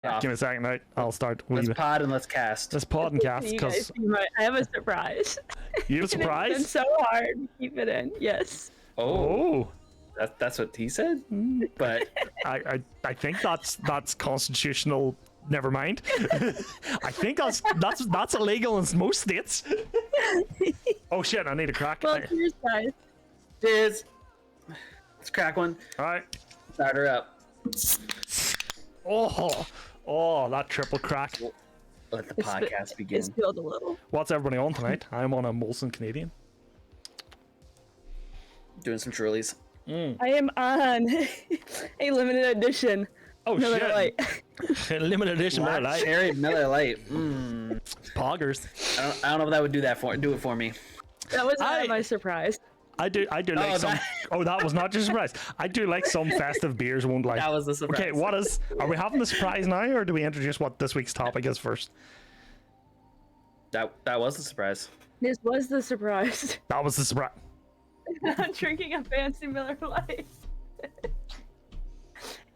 Give me a second, right? I'll start. Let's pod and let's cast. Let's pod and cast, You because guys, I have a surprise. you have a It's surprise? so hard to keep it in. Yes. Oh, That's what he said. But I think that's constitutional. Never mind. I think that's illegal in most states. Oh shit! I need a crack. Well, cheers, guys. cheers. Let's crack one. All right. Start her up. Oh, that triple crack. Let the podcast begin. It's spilled a little. What's everybody on tonight? I'm on a Molson Canadian. Doing some Trulies. I am on a limited edition. Oh Miller shit! Lite. Limited edition Miller Black Lite. Cherry Miller Lite. Poggers. I don't know if that would do it for me. That was not my surprise. I do like some. Oh, that was not just a surprise. I do like some festive beers. Won't like. That was the surprise. Okay, are we having the surprise now, or do we introduce what this week's topic is first? That was the surprise. This was the surprise. That was the surprise. I'm drinking a fancy Miller Lite.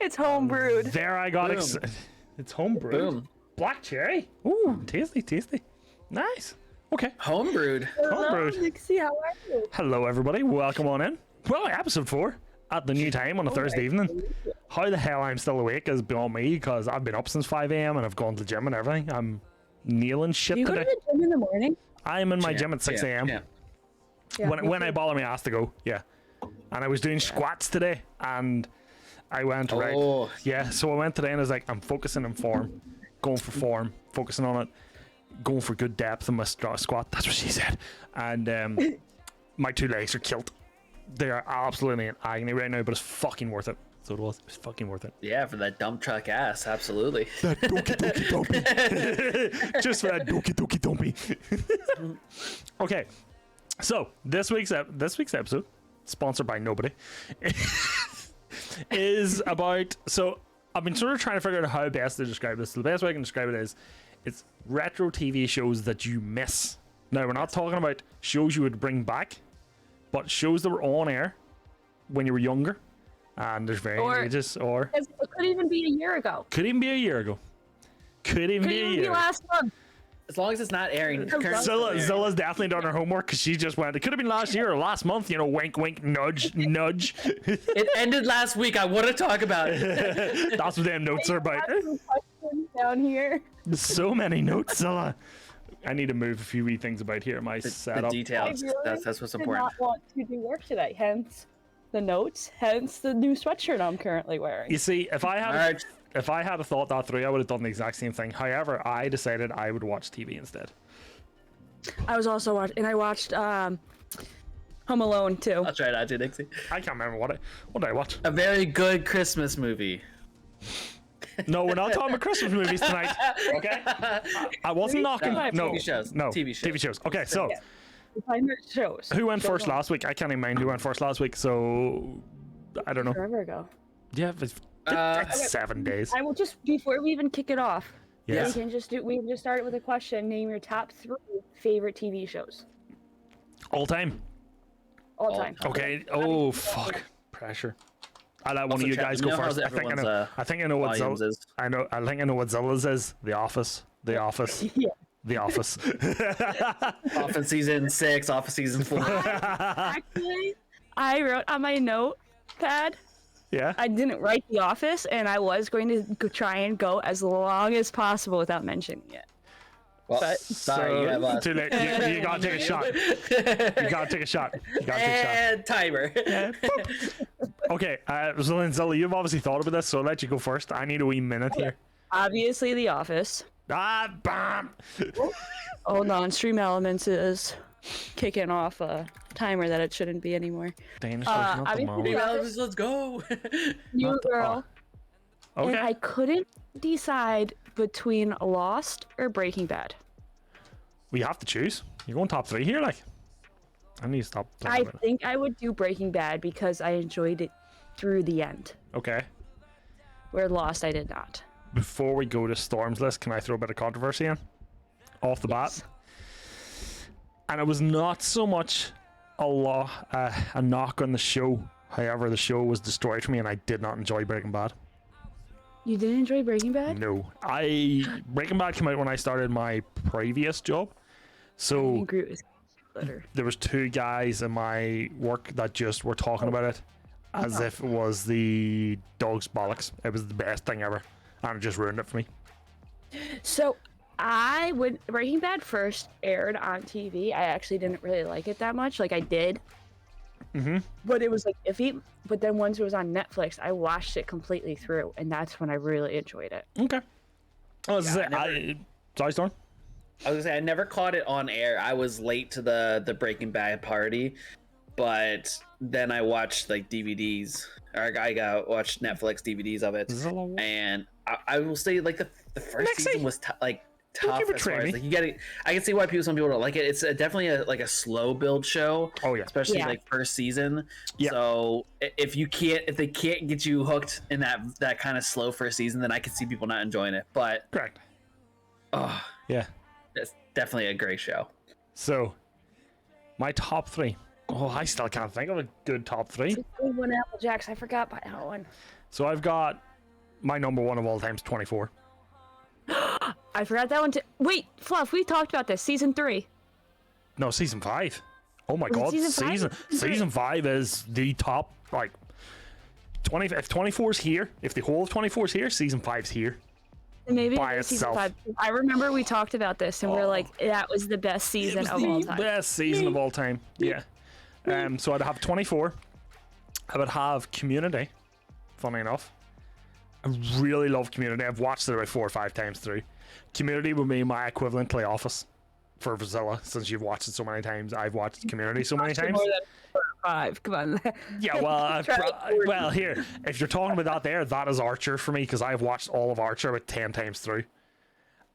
It's home brewed. There, I got Boom. excited. It's homebrewed. Boom. Black cherry. Ooh, tasty. Nice. Okay. Homebrewed. Homebrewed. Nixie, how are you? Hello, everybody. Welcome on in. Well, episode 4 at the new time on a Thursday evening. How the hell I'm still awake is beyond me, because I've been up since 5 a.m. and I've gone to the gym and everything. I'm nailing shit Do you go today. to the gym in the morning? I'm in my gym at 6 a.m. Yeah. Yeah, when I bother my ass to go, yeah. And I was doing squats today, and I went Oh. right. Yeah, so I went today and I was like, I'm focusing on form, going for form, focusing on it, going for good depth in my squat. That's what she said. And my 2 legs are killed. They are absolutely in agony right now, but it's fucking worth it. So it was. It was fucking worth it. Yeah, for that dump truck ass, absolutely. That doki dumpy. Just for that doki dumpy. Okay, so this week's episode, sponsored by nobody, is about. So I've been sort of trying to figure out how best to describe this. So the best way I can describe it is, it's retro TV shows that you miss. Now, we're not talking about shows you would bring back, but shows that were on air when you were younger, and there's varying ages, or It could even be a year ago. could even be a year ago. Could even Could be a even year. be last month. As long as it's not airing. Zilla's definitely done her homework, because she just went, it could have been last year or last month, wink, wink, nudge, nudge. It ended last week. I want to talk about it. That's what them notes are about. Some questions down here. So many notes, Zilla. I need to move a few wee things about here. My The setup. details. I really That's what's did important. not want to do work today, hence the notes, hence the new sweatshirt I'm currently wearing. You see, if I had Alright. thought that through, I would have done the exact same thing. However, I decided I would watch TV instead. I was also watching, and I watched Home Alone too. I'll try not to, Dixie. I can't remember what did I watch. A very good Christmas movie. No, we're not talking about Christmas movies tonight. Okay, I wasn't knocking. No, TV shows. no, TV shows. Okay, so Favorite shows. who went Go first on. last week? I can't even mind who went first last week. So I don't know. Forever ago. Yeah, it's 7 days. I will just, before we even kick it off, Yes. we can just start it with a question. Name your top 3 favorite TV shows All time. all All time. time. Okay. Oh fuck. Pressure. I let one Also, of you Chad, guys you go know how first. I think I everyone's, know. I think I know what volumes Zilla's. is. I think I know what Zilla's is. The Office. The Office. Yeah. The Office. Office season 6, Office season 4. Actually, I wrote on my notepad. Yeah. I didn't write The Office, and I was going to try and go as long as possible without mentioning it. Well, But- sorry, you have us. Too late. You gotta take a shot. You gotta take a shot. You gotta take a shot. And timer. Okay, so then Zilla, you've obviously thought about this, so I'll let you go first. I need a wee minute here. Obviously, The Office. Bam! Hold on, Stream Elements is kicking off a timer that it shouldn't be anymore. Danish, not the obviously mom. the- Let's go. New Not the- Girl. And Okay. I couldn't decide between Lost or Breaking Bad. We have to choose. You're going top 3 here, like. I need to stop. I talking about it. think I would do Breaking Bad because I enjoyed it through the end. Okay. Where Lost, I did not. Before we go to Storm's list, can I throw a bit of controversy in? Off the bat. And it was not so much a knock on the show. However, the show was destroyed for me, and I did not enjoy Breaking Bad. You didn't enjoy Breaking Bad? No, Breaking Bad came out when I started my previous job, I so think Groot is better. there was two guys in my work that just were talking about it as if it was the dog's bollocks. It was the best thing ever, and it just ruined it for me. So when Breaking Bad first aired on TV, I actually didn't really like it that much. Like I did, but it was like iffy. But then once it was on Netflix, I watched it completely through, and that's when I really enjoyed it. Okay. Sorry, Storm. I was gonna say I never caught it on air. I was late to the Breaking Bad party, but then I watched like DVDs, or I watched Netflix DVDs of it, and I will say like the first season was tough as far as like you get it. I can see why some people don't like it. It's definitely a slow build show. Oh yeah, especially like first season. Yeah. So if they can't get you hooked in that kind of slow first season, then I can see people not enjoying it. But correct. Oh Yeah, it's definitely a great show. so my top three. Oh, I still can't think of a good top three. One Apple Jacks, I forgot by that one. So I've got my number one of all time is 24. I forgot that one too. Wait, Fluff, we talked about this. Season 3. No, season 5. Oh my Was it god, season 5? season 5 is the top, like 20. If 24's here, if the whole of 24's here, season 5's here. Maybe By it was season itself. 5. I remember we talked about this, and we're like, that was the best season of all time. Best season of all time. Yeah. So I'd have 24. I would have Community. Funny enough, I really love Community. I've watched it about 4 or 5 times through. Community would be my equivalent to The Office for Bridgzilla. Since you've watched it so many times, I've watched Community so many times. More than 4 or 5. Come on. Yeah, well, here, if you're talking about that is Archer for me, because I've watched all of Archer about 10 times through.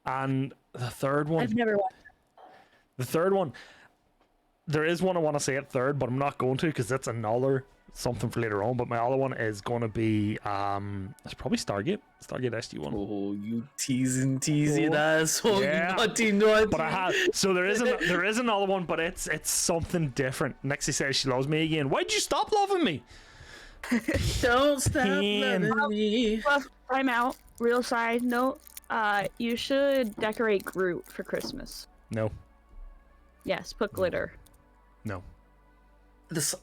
And the third one, I've never watched. there is one I want to say at third, but I'm not going to because that's another something for later on. But my other one is going to be it's probably Stargate SG-1. Oh, you teasing Oh, us. Oh, yeah. you naughty. But I have, so there is another one, but it's something different. Nixie says she loves me again. Why'd you stop loving me? Don't stop Man. loving me. Fluff, time out. Real side note. You should decorate Groot for Christmas. No. Yes, put glitter. No.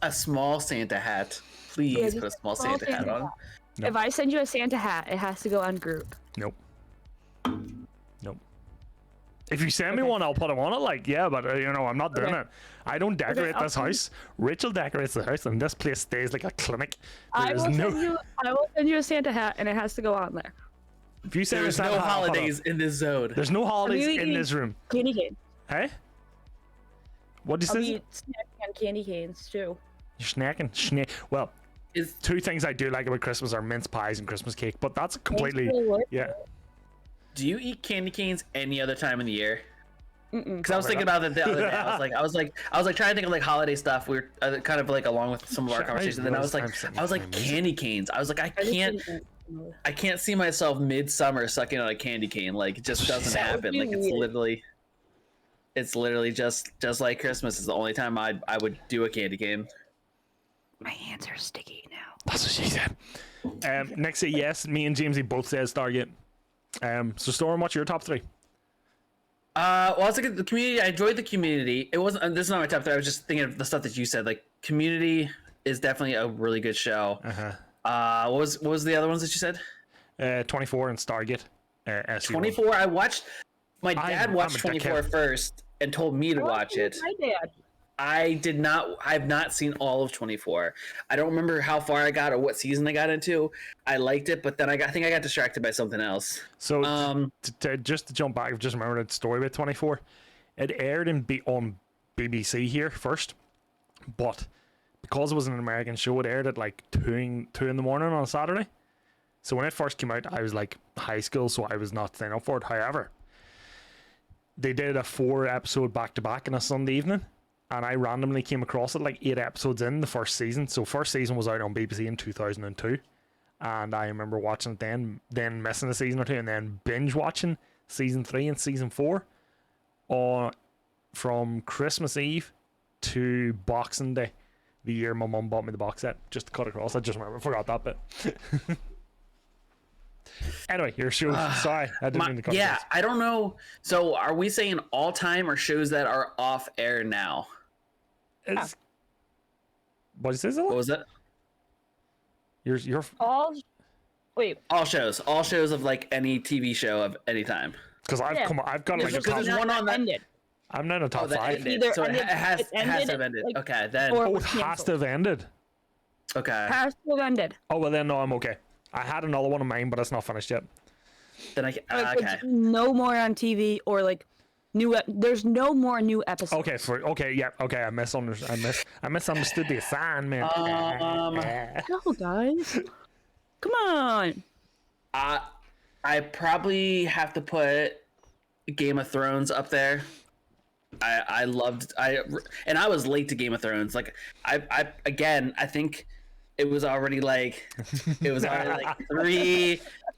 A small Santa hat. Please Yeah, put a just small Santa hat on. No. If I send you a Santa hat, it has to go on Groot. Nope. If you send me one, I'll put them on it. Like, yeah, but I'm not doing Okay. it. I don't decorate I'll this send you- house. Rachel decorates the house, and this place stays like a clinic. I There's will no. send you a Santa hat, and it has to go on there. If you send me There's Santa no hat, I'll put it holidays in this zone. There's no holidays I'm in eating this room. Candy cane. Hey? What did I'll you say? be snacking on candy canes too. You're snacking. Well, Is two things I do like about Christmas are mince pies and Christmas cake, but that's completely. Thanks for the Yeah. Do you eat candy canes any other time in the year? Mm-mm. Because I was thinking about it the other day. I was trying to think of like holiday stuff. We were kind of like along with some of our Shit, conversations. And then I was like candy canes. I was like, I can't see myself midsummer sucking on a candy cane. Like it just doesn't That would happen. be Like weird. it's literally just like Christmas is the only time I would do a candy cane. My hands are sticky now. That's what she said. Next, yes, me and Jamesy both said Stargate. So Storm, what's your top three? Well, I was thinking the Community. I enjoyed the Community. It wasn't. This is not my top three. I was just thinking of the stuff that you said. Like Community is definitely a really good show. What was the other ones that you said? 24 and Stargate. SG-1. 24. I watched. My dad watched I'm a 24 dickhead. first and told me to watch it. My dad. I did not. I've not seen all of 24. I don't remember how far I got or what season I got into. I liked it, but then I think I got distracted by something else. So just to jump back, I've just remembered a story about 24. It aired on BBC here first, but because it was an American show, it aired at like 2 in the morning on a Saturday. So when it first came out, I was like high school, so I was not staying up for it. However, they did a 4-episode back-to-back on a Sunday evening, and I randomly came across it like 8 episodes in the first season. So first season was out on BBC in 2002, and I remember watching it then missing a season or two, and then binge watching season 3 and season 4 from Christmas Eve to Boxing Day, the year my mum bought me the box set. Just to cut across, I just forgot that bit. Anyway, your show. Sorry, I didn't mean to cut you Yeah, off. I don't know. So are we saying all time or shows that are off air now? It's, what did you say, Zilla? What was it? Your All wait, All shows of like any TV show of any time. because I've Yeah. come, I've got like a Because top. there's one on that. ended. I'm not in a top that five. ended. Either So ended- it has it to have ended, ended. like, Okay, then. or- Oh, it has to have ended. Okay. Has to have ended. Oh well, then no, I'm okay. I had another one of mine, but it's not finished yet. Then Like, okay. it's no more on TV or like there's no more new episodes. Okay, yeah, okay. I misunderstood the assignment. No, guys. Come on. I probably have to put Game of Thrones up there. I was late to Game of Thrones. Like I think it was already like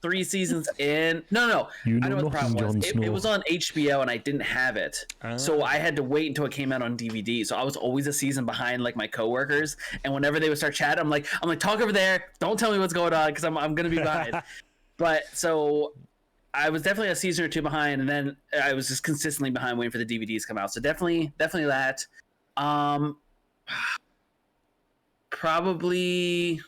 three seasons in. No. You I know know what the problem nothing, was. Jon It Snow. was on HBO and I didn't have it, so I had to wait until it came out on DVD. So I was always a season behind like my coworkers. And whenever they would start chatting, I'm like, talk over there. Don't tell me what's going on because I'm gonna be behind. But so I was definitely a season or two behind, and then I was just consistently behind waiting for the DVDs to come out. So definitely that. Probably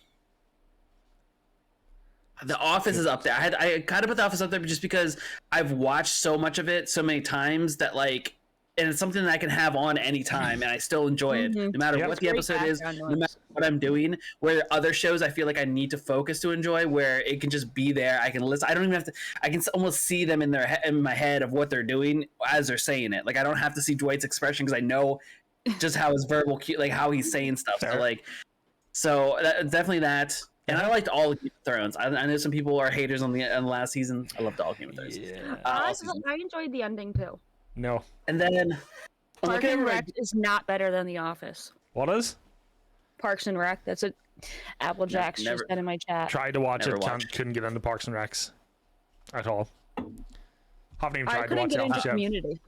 The Office is up there. I kind of put The Office up there just because I've watched so much of it so many times that like, and it's something that I can have on anytime and I still enjoy it, no matter Yep. what the Great episode is, background no noise. matter what I'm doing. Where other shows I feel like I need to focus to enjoy, where it can just be there. I can listen. I don't even have to. I can almost see them in in my head of what they're doing as they're saying it. Like I don't have to see Dwight's expression because I know just how his verbal, like how he's saying stuff. So like, definitely that. And I liked all of Game of Thrones. I know some people are haters on the last season. I loved all of Game of Thrones. I enjoyed the ending too. No. And then Parks and Rec is not better than The Office. What is? Parks and Rec. That's what Applejack's never- just said in my chat. Tried to watch Never it, watched. couldn't get into Parks and Recs at all. Haven't even I tried to couldn't watch get it. into yet. Community.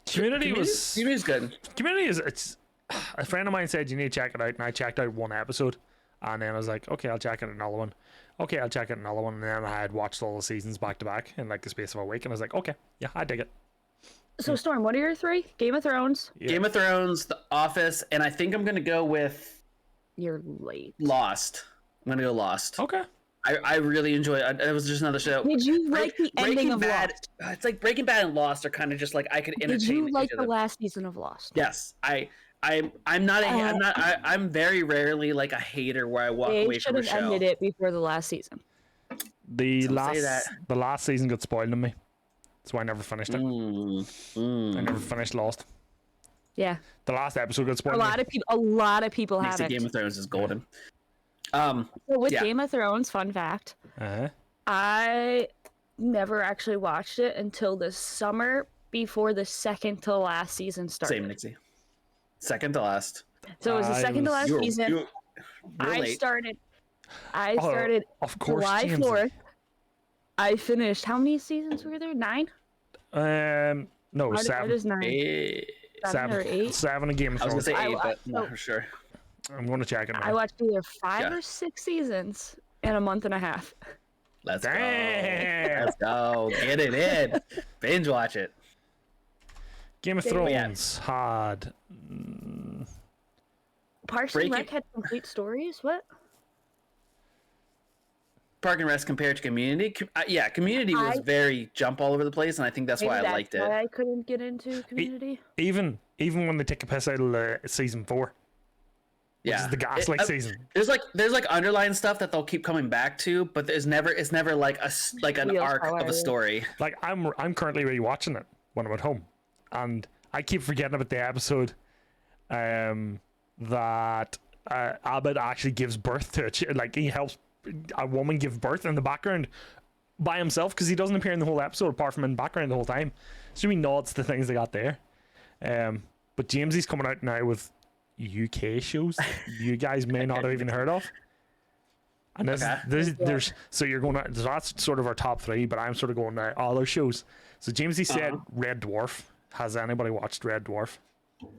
Community was. Community's good. Community is. It's. A friend of mine said you need to check it out, and I checked out one episode, and then I was like, okay, I'll check out another one. Okay, I'll check out another one, and then I had watched all the seasons back to back in like the space of a week, and I was like, okay, yeah, I dig it. So Storm, what are your three? Game of Thrones. Yeah. Game of Thrones, The Office, and I think I'm gonna go with You're late. Lost. I'm gonna go Lost. Okay. I really enjoy it. It was just another show. Did you like the ending Breaking of Bad, Lost? It's like Breaking Bad and Lost are kind of just like I could entertain. Did you like each of the them. last season of Lost? Yes, I'm very rarely like a hater where I walk They away should from a have show. ended it before the last season. The Some say that. last season got spoiled on me, so I never finished it. I never finished Lost. Yeah, The last episode got spoiled. a lot of people Makes have the it. Game of Thrones is golden. So with yeah. Game of Thrones, fun fact, Uh-huh. I never actually watched it until this summer before the second to last season started. Same, Nixie. Second to last. So it was the second to last You're season. I late. started Of course, July James. 4th. I finished. How many seasons were there? 9? No, What seven. is 9? Eh, 7 or 8? Seven of Game of I was Thrones. gonna say 8, I- but not for sure. I'm going to check it now. I watched either 5 Yeah. or 6 seasons in a month and a half. Let's go. Damn. Let's go. Get it in. Binge watch it. Game of Yeah. Thrones had. Parks Breaking- and Rec had complete stories? What? Park and Rest compared to Community. Yeah, Community was very jump all over the place, and I think that's why Maybe I liked it. why I couldn't get into Community. Even when they take a piss out of season 4, which Yeah, is the Gaslight season. There's like underlying stuff that they'll keep coming back to, but it's never like an Feels arc of a hilarious. story. Like I'm currently rewatching it when I'm at home, and I keep forgetting about the episode that Abbott actually gives birth to like he helps a woman give birth in the background by himself because he doesn't appear in the whole episode apart from in the background the whole time. So he nods to things they got there. But Jamesy's coming out now with UK shows that you guys may not have even heard of. And there's so you're going to, that's sort of our top 3, but I'm sort of going now all those shows. So Jamesy said Red Dwarf. Has anybody watched Red Dwarf?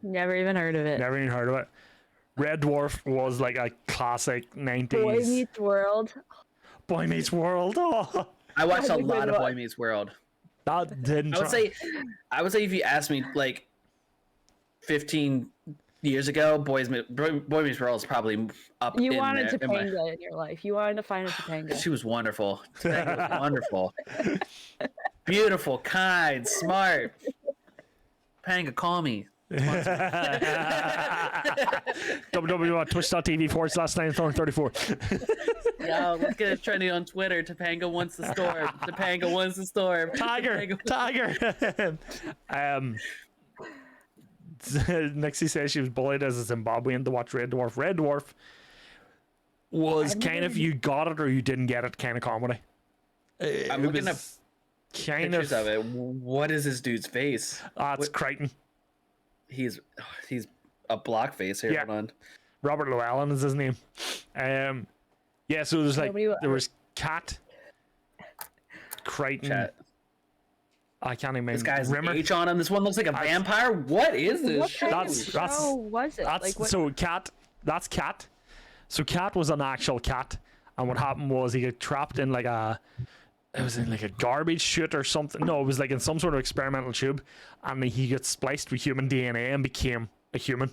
Never even heard of it. Never even heard of it. Red Dwarf was like a classic 90s. Boy Meets World. Boy Meets World. Oh, I watched a lot of Boy Meets World. that didn't. I would say if you asked me like 15 years ago, Boy Meets World is probably up. You in wanted there, Topanga in your life. You wanted to find a Topanga. She was wonderful. Topanga was wonderful. Beautiful, kind, smart. Topanga, call me. www.twitch.tv/9thorn34. Yo, let's get it trending on Twitter. Topanga wants the storm. Topanga wants the storm. Tiger. Nixie says she was bullied as a Zimbabwean to watch Red Dwarf. Red Dwarf was kind of you got it or you didn't get it kind of comedy. I'm looking up kind pictures of it. What is this dude's face? That's Crichton. He's a block face here. Yeah. Hold on. Robert Llewellyn is his name. Yeah, so there's like there was Cat, Crichton. Chat. I can't even. This guy's Rimmer. H on him. This one looks like a vampire. What is this? What shit? kind of show was it? That's Like, what? so Cat. That's Cat. So Cat was an actual cat, and what happened was he got trapped in like a. It was in like a garbage chute or something. No, it was like in some sort of experimental tube, and he got spliced with human DNA and became a human.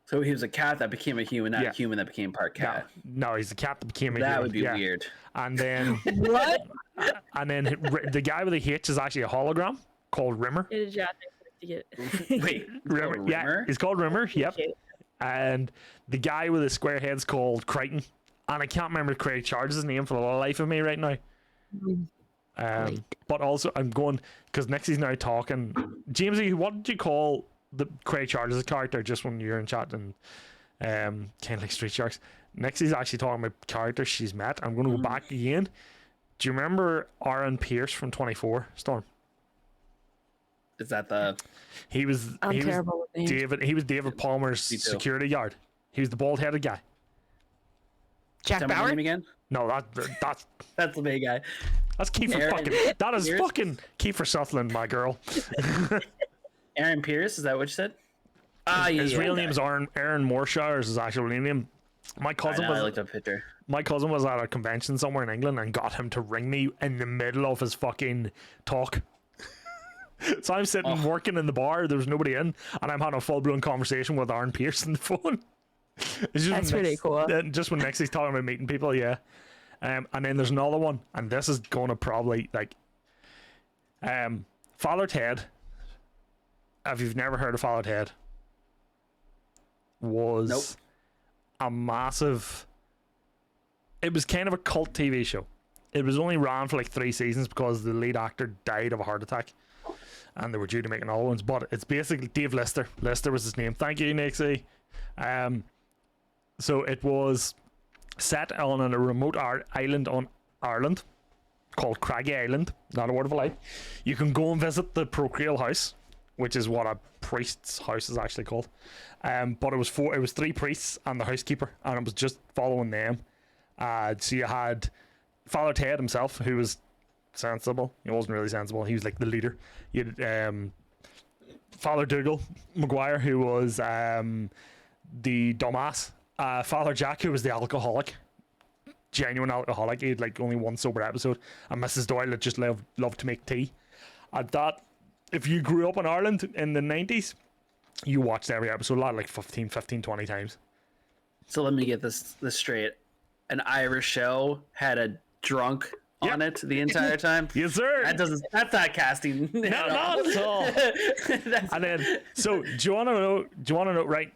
So he was a cat that became a human, not Yeah. a human that became part cat. No, he's a cat that became a That human. would be weird. And then What? and then the guy with the H is actually a hologram called Rimmer. It is, yeah, to get. Wait, Rimmer. Yeah, Rimmer? he's called Rimmer. Yep. Okay. And the guy with the square head's called Crichton. And I can't remember Craig Charges' name for the life of me right now. But also I'm going because Nixie's now talking. Jamesy, what did you call the Craig Charges' character just when you're in chat and kind of like Street Sharks? Nixie's actually talking about characters she's met. I'm going to go back again. Do you remember Aaron Pierce from 24 Storm? Is that the? He was terrible with names. David. He was David Palmer's Me too. security guard. He was the bald-headed guy. Jack Tell me the Bauer? name again. No, That's the big guy. that's Kiefer Aaron fucking. That is Pierce? fucking Kiefer Sutherland, my girl. Aaron Pierce. Is that what you said? Ah, yeah. His real that. name is Aaron Moorshire. Is his actual real name. My I cousin know, I was looked up a picture. my cousin was at a convention somewhere in England and got him to ring me in the middle of his fucking talk. So I'm sitting working in the bar. There was nobody in, and I'm having a full blown conversation with Aaron Pierce on the phone. It's just That's pretty cool. Just when Nixie's talking about meeting people, yeah. And then there's another one, and this is going to probably like, Father Ted. If you've never heard of Father Ted, was Nope. a massive. It was kind of a cult TV show. It was only ran for like 3 seasons because the lead actor died of a heart attack, and they were due to make another ones. But it's basically Dave Lister. Lister was his name. Thank you, Nixie. So it was set on a remote island on Ireland called Craggy Island. Not a word of a lie. You can go and visit the Procreal House, which is what a priest's house is actually called. But it was 3 priests and the housekeeper, and it was just following them. So you had Father Ted himself, who was sensible. He wasn't really sensible. He was like the leader. You had Father Dougal Maguire, who was the dumbass. Father Jack, who was the alcoholic, genuine alcoholic. He had like only one sober episode, and Mrs. Doyle that just loved to make tea. And that, if you grew up in Ireland in the 90s, you watched every episode like 15, 20 times. So let me get this straight. An Irish show had a drunk on it the entire time. Yes, sir. That's not casting. No, not at all. And then, so do you want to know? Right,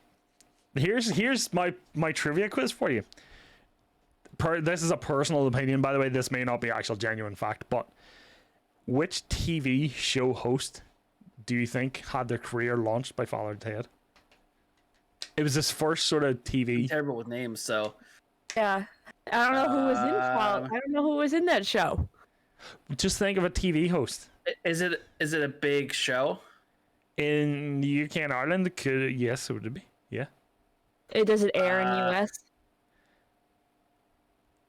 here's my trivia quiz for you. This is a personal opinion, by the way. This may not be actual genuine fact, but which TV show host do you think had their career launched by Father Ted? It was his first sort of TV. I'm terrible with names, so Yeah. I don't know who was in Fall. I don't know who was in that show. Just think of a TV host is it a big show? in the UK and Ireland. Yes, it would be. Yeah. Does it air in US?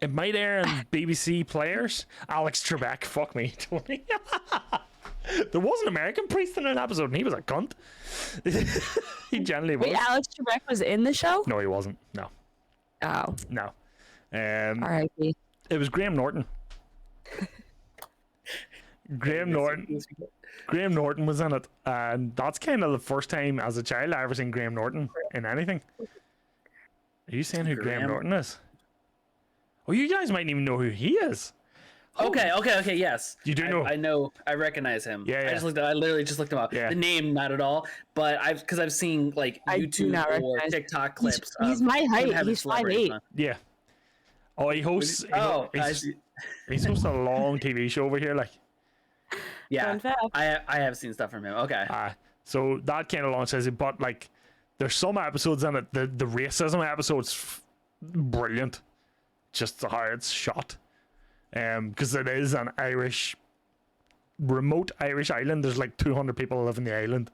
It might air on BBC Players. Alex Trebek, fuck me, Tony. There was an American priest in an episode, and he was a cunt. He generally was. Wait, Alex Trebek was in the show? No, he wasn't. No, Oh. no. R.I.P. It was Graham Norton. Graham Norton was in it, and that's kind of the first time as a child I ever seen Graham Norton in anything. Are you saying who Graham Norton is? Oh, you guys might even know who he is. Okay, yes. You do know? I know. I recognize him. Yeah. I literally just looked him up. Yeah. The name, not at all. But I've seen like YouTube or TikTok clips. He's my height. He's 5'8". Yeah. Oh, he hosts. He's hosting a long TV show over here, like. Yeah, I have seen stuff from him. Okay. So that kind of launches it, but like, there's some episodes in it. The racism episode's brilliant. Just how it's shot. Because it is an remote Irish island. There's like 200 people live in the island,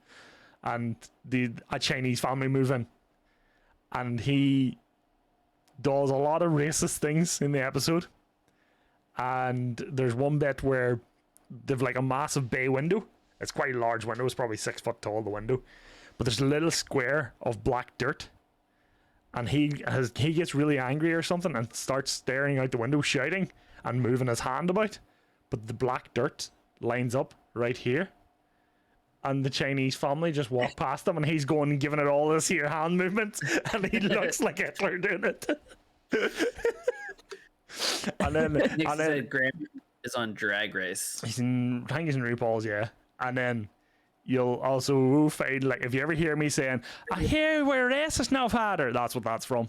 and a Chinese family move in, and he does a lot of racist things in the episode. And there's one bit where they've like a massive bay window. It's quite a large window. It's probably 6 foot tall, the window, but there's a little square of black dirt. And he gets really angry or something and starts staring out the window, shouting and moving his hand about. But the black dirt lines up right here. And the Chinese family just walk past him, and he's going and giving it all this here hand movements, and he looks like Hitler doing it. and then Graham is on Drag Race. I think he's in RuPaul's, yeah. And then you'll also find, like, if you ever hear me saying, I hear we're racist now, father, that's what that's from.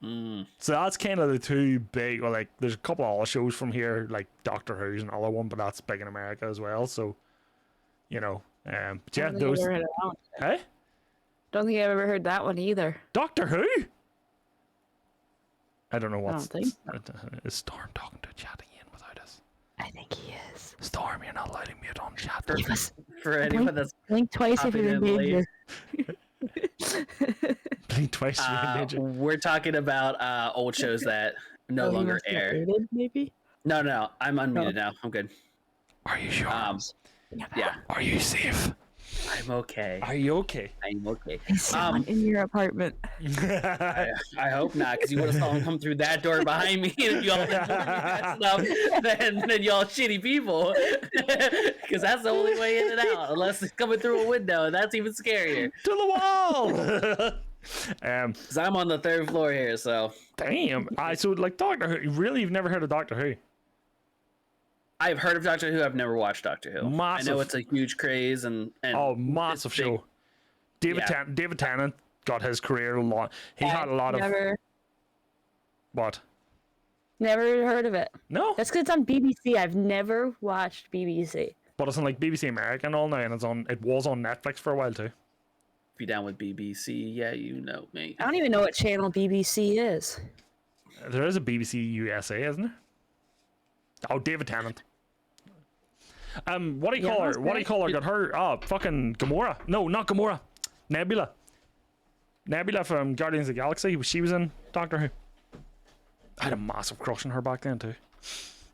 So that's kind of the two big, well, like, there's a couple of other shows from here, like Doctor Who's another one, but that's big in America as well, so, you know, but yeah, those. Hey? Don't think I've ever heard that one either. Doctor Who? I don't know what's. I don't think so. Is Storm talking to chat again without us? I think he is. Storm, you're not letting me on chat. For anyone that's blink twice if you're in danger. Blink twice if you're in danger. We're talking about old shows that no longer air. Maybe? No, I'm unmuted now. I'm good. Are you sure? Yeah. Are you safe? I'm okay. Are you okay? I'm okay. Is someone in your apartment? I hope not, because you would have saw him come through that door behind me, and y'all then y'all shitty people, because that's the only way in and out, unless it's coming through a window, and that's even scarier. To the wall. Because I'm on the 3rd floor here, so. Damn. So like Doctor Who, really, you've never heard of Doctor Who? I've heard of Doctor Who. I've never watched Doctor Who. Massive. I know it's a huge craze and massive show. David Tennant got his career a lot. He had a lot of. What? Never heard of it. No. That's because it's on BBC. I've never watched BBC. But it's on like BBC America and all now, and it was on Netflix for a while too. Be down with BBC, yeah, you know me. I don't even know what channel BBC is. There is a BBC USA, isn't there? Oh, David Tennant. What do you call her? What do you call her? Got her? Oh, fucking Gamora. No, not Gamora. Nebula. Nebula from Guardians of the Galaxy. She was in Doctor Who. I had a massive crush on her back then too.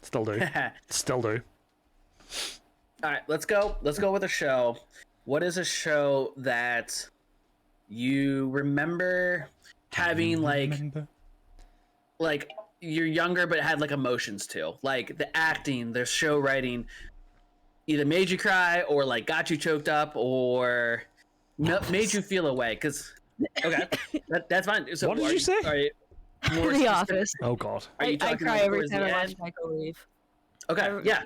Still do. Still do. All right, let's go with a show. What is a show that you remember having like you're younger but had like emotions to, like the acting, the show writing either made you cry or like got you choked up or made you feel away? Because that's fine. So what did you say? The Office. Oh god. I cry every time I watch Michael leave. Okay, yeah.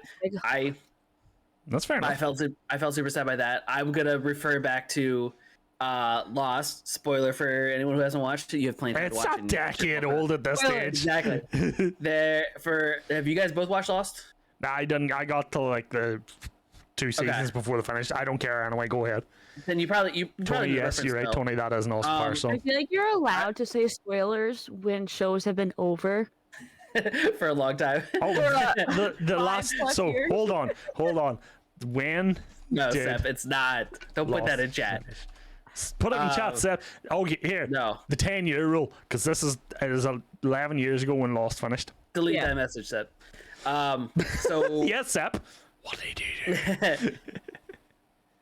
That's fair enough. I felt super sad by that. I'm gonna refer back to Lost. Spoiler for anyone who hasn't watched it. You have plenty of It's watching. a decade old at this stage. Exactly. Have you guys both watched Lost? Nah, I didn't. I got to like the 2 seasons before the finish. I don't care anyway. Go ahead. Then you probably Tony, yes, you're right, Tony. That is an awesome part. So I feel like you're allowed to say spoilers when shows have been over for a long time. Oh, the last. So years. hold on. When? No, Seth, it's not. Don't put that in chat. Put it in chat, Seth. Oh, here. No. The 10-year rule, because it is 11 years ago when Lost finished. Delete that message, Seth. So yes, Seth. What did he do?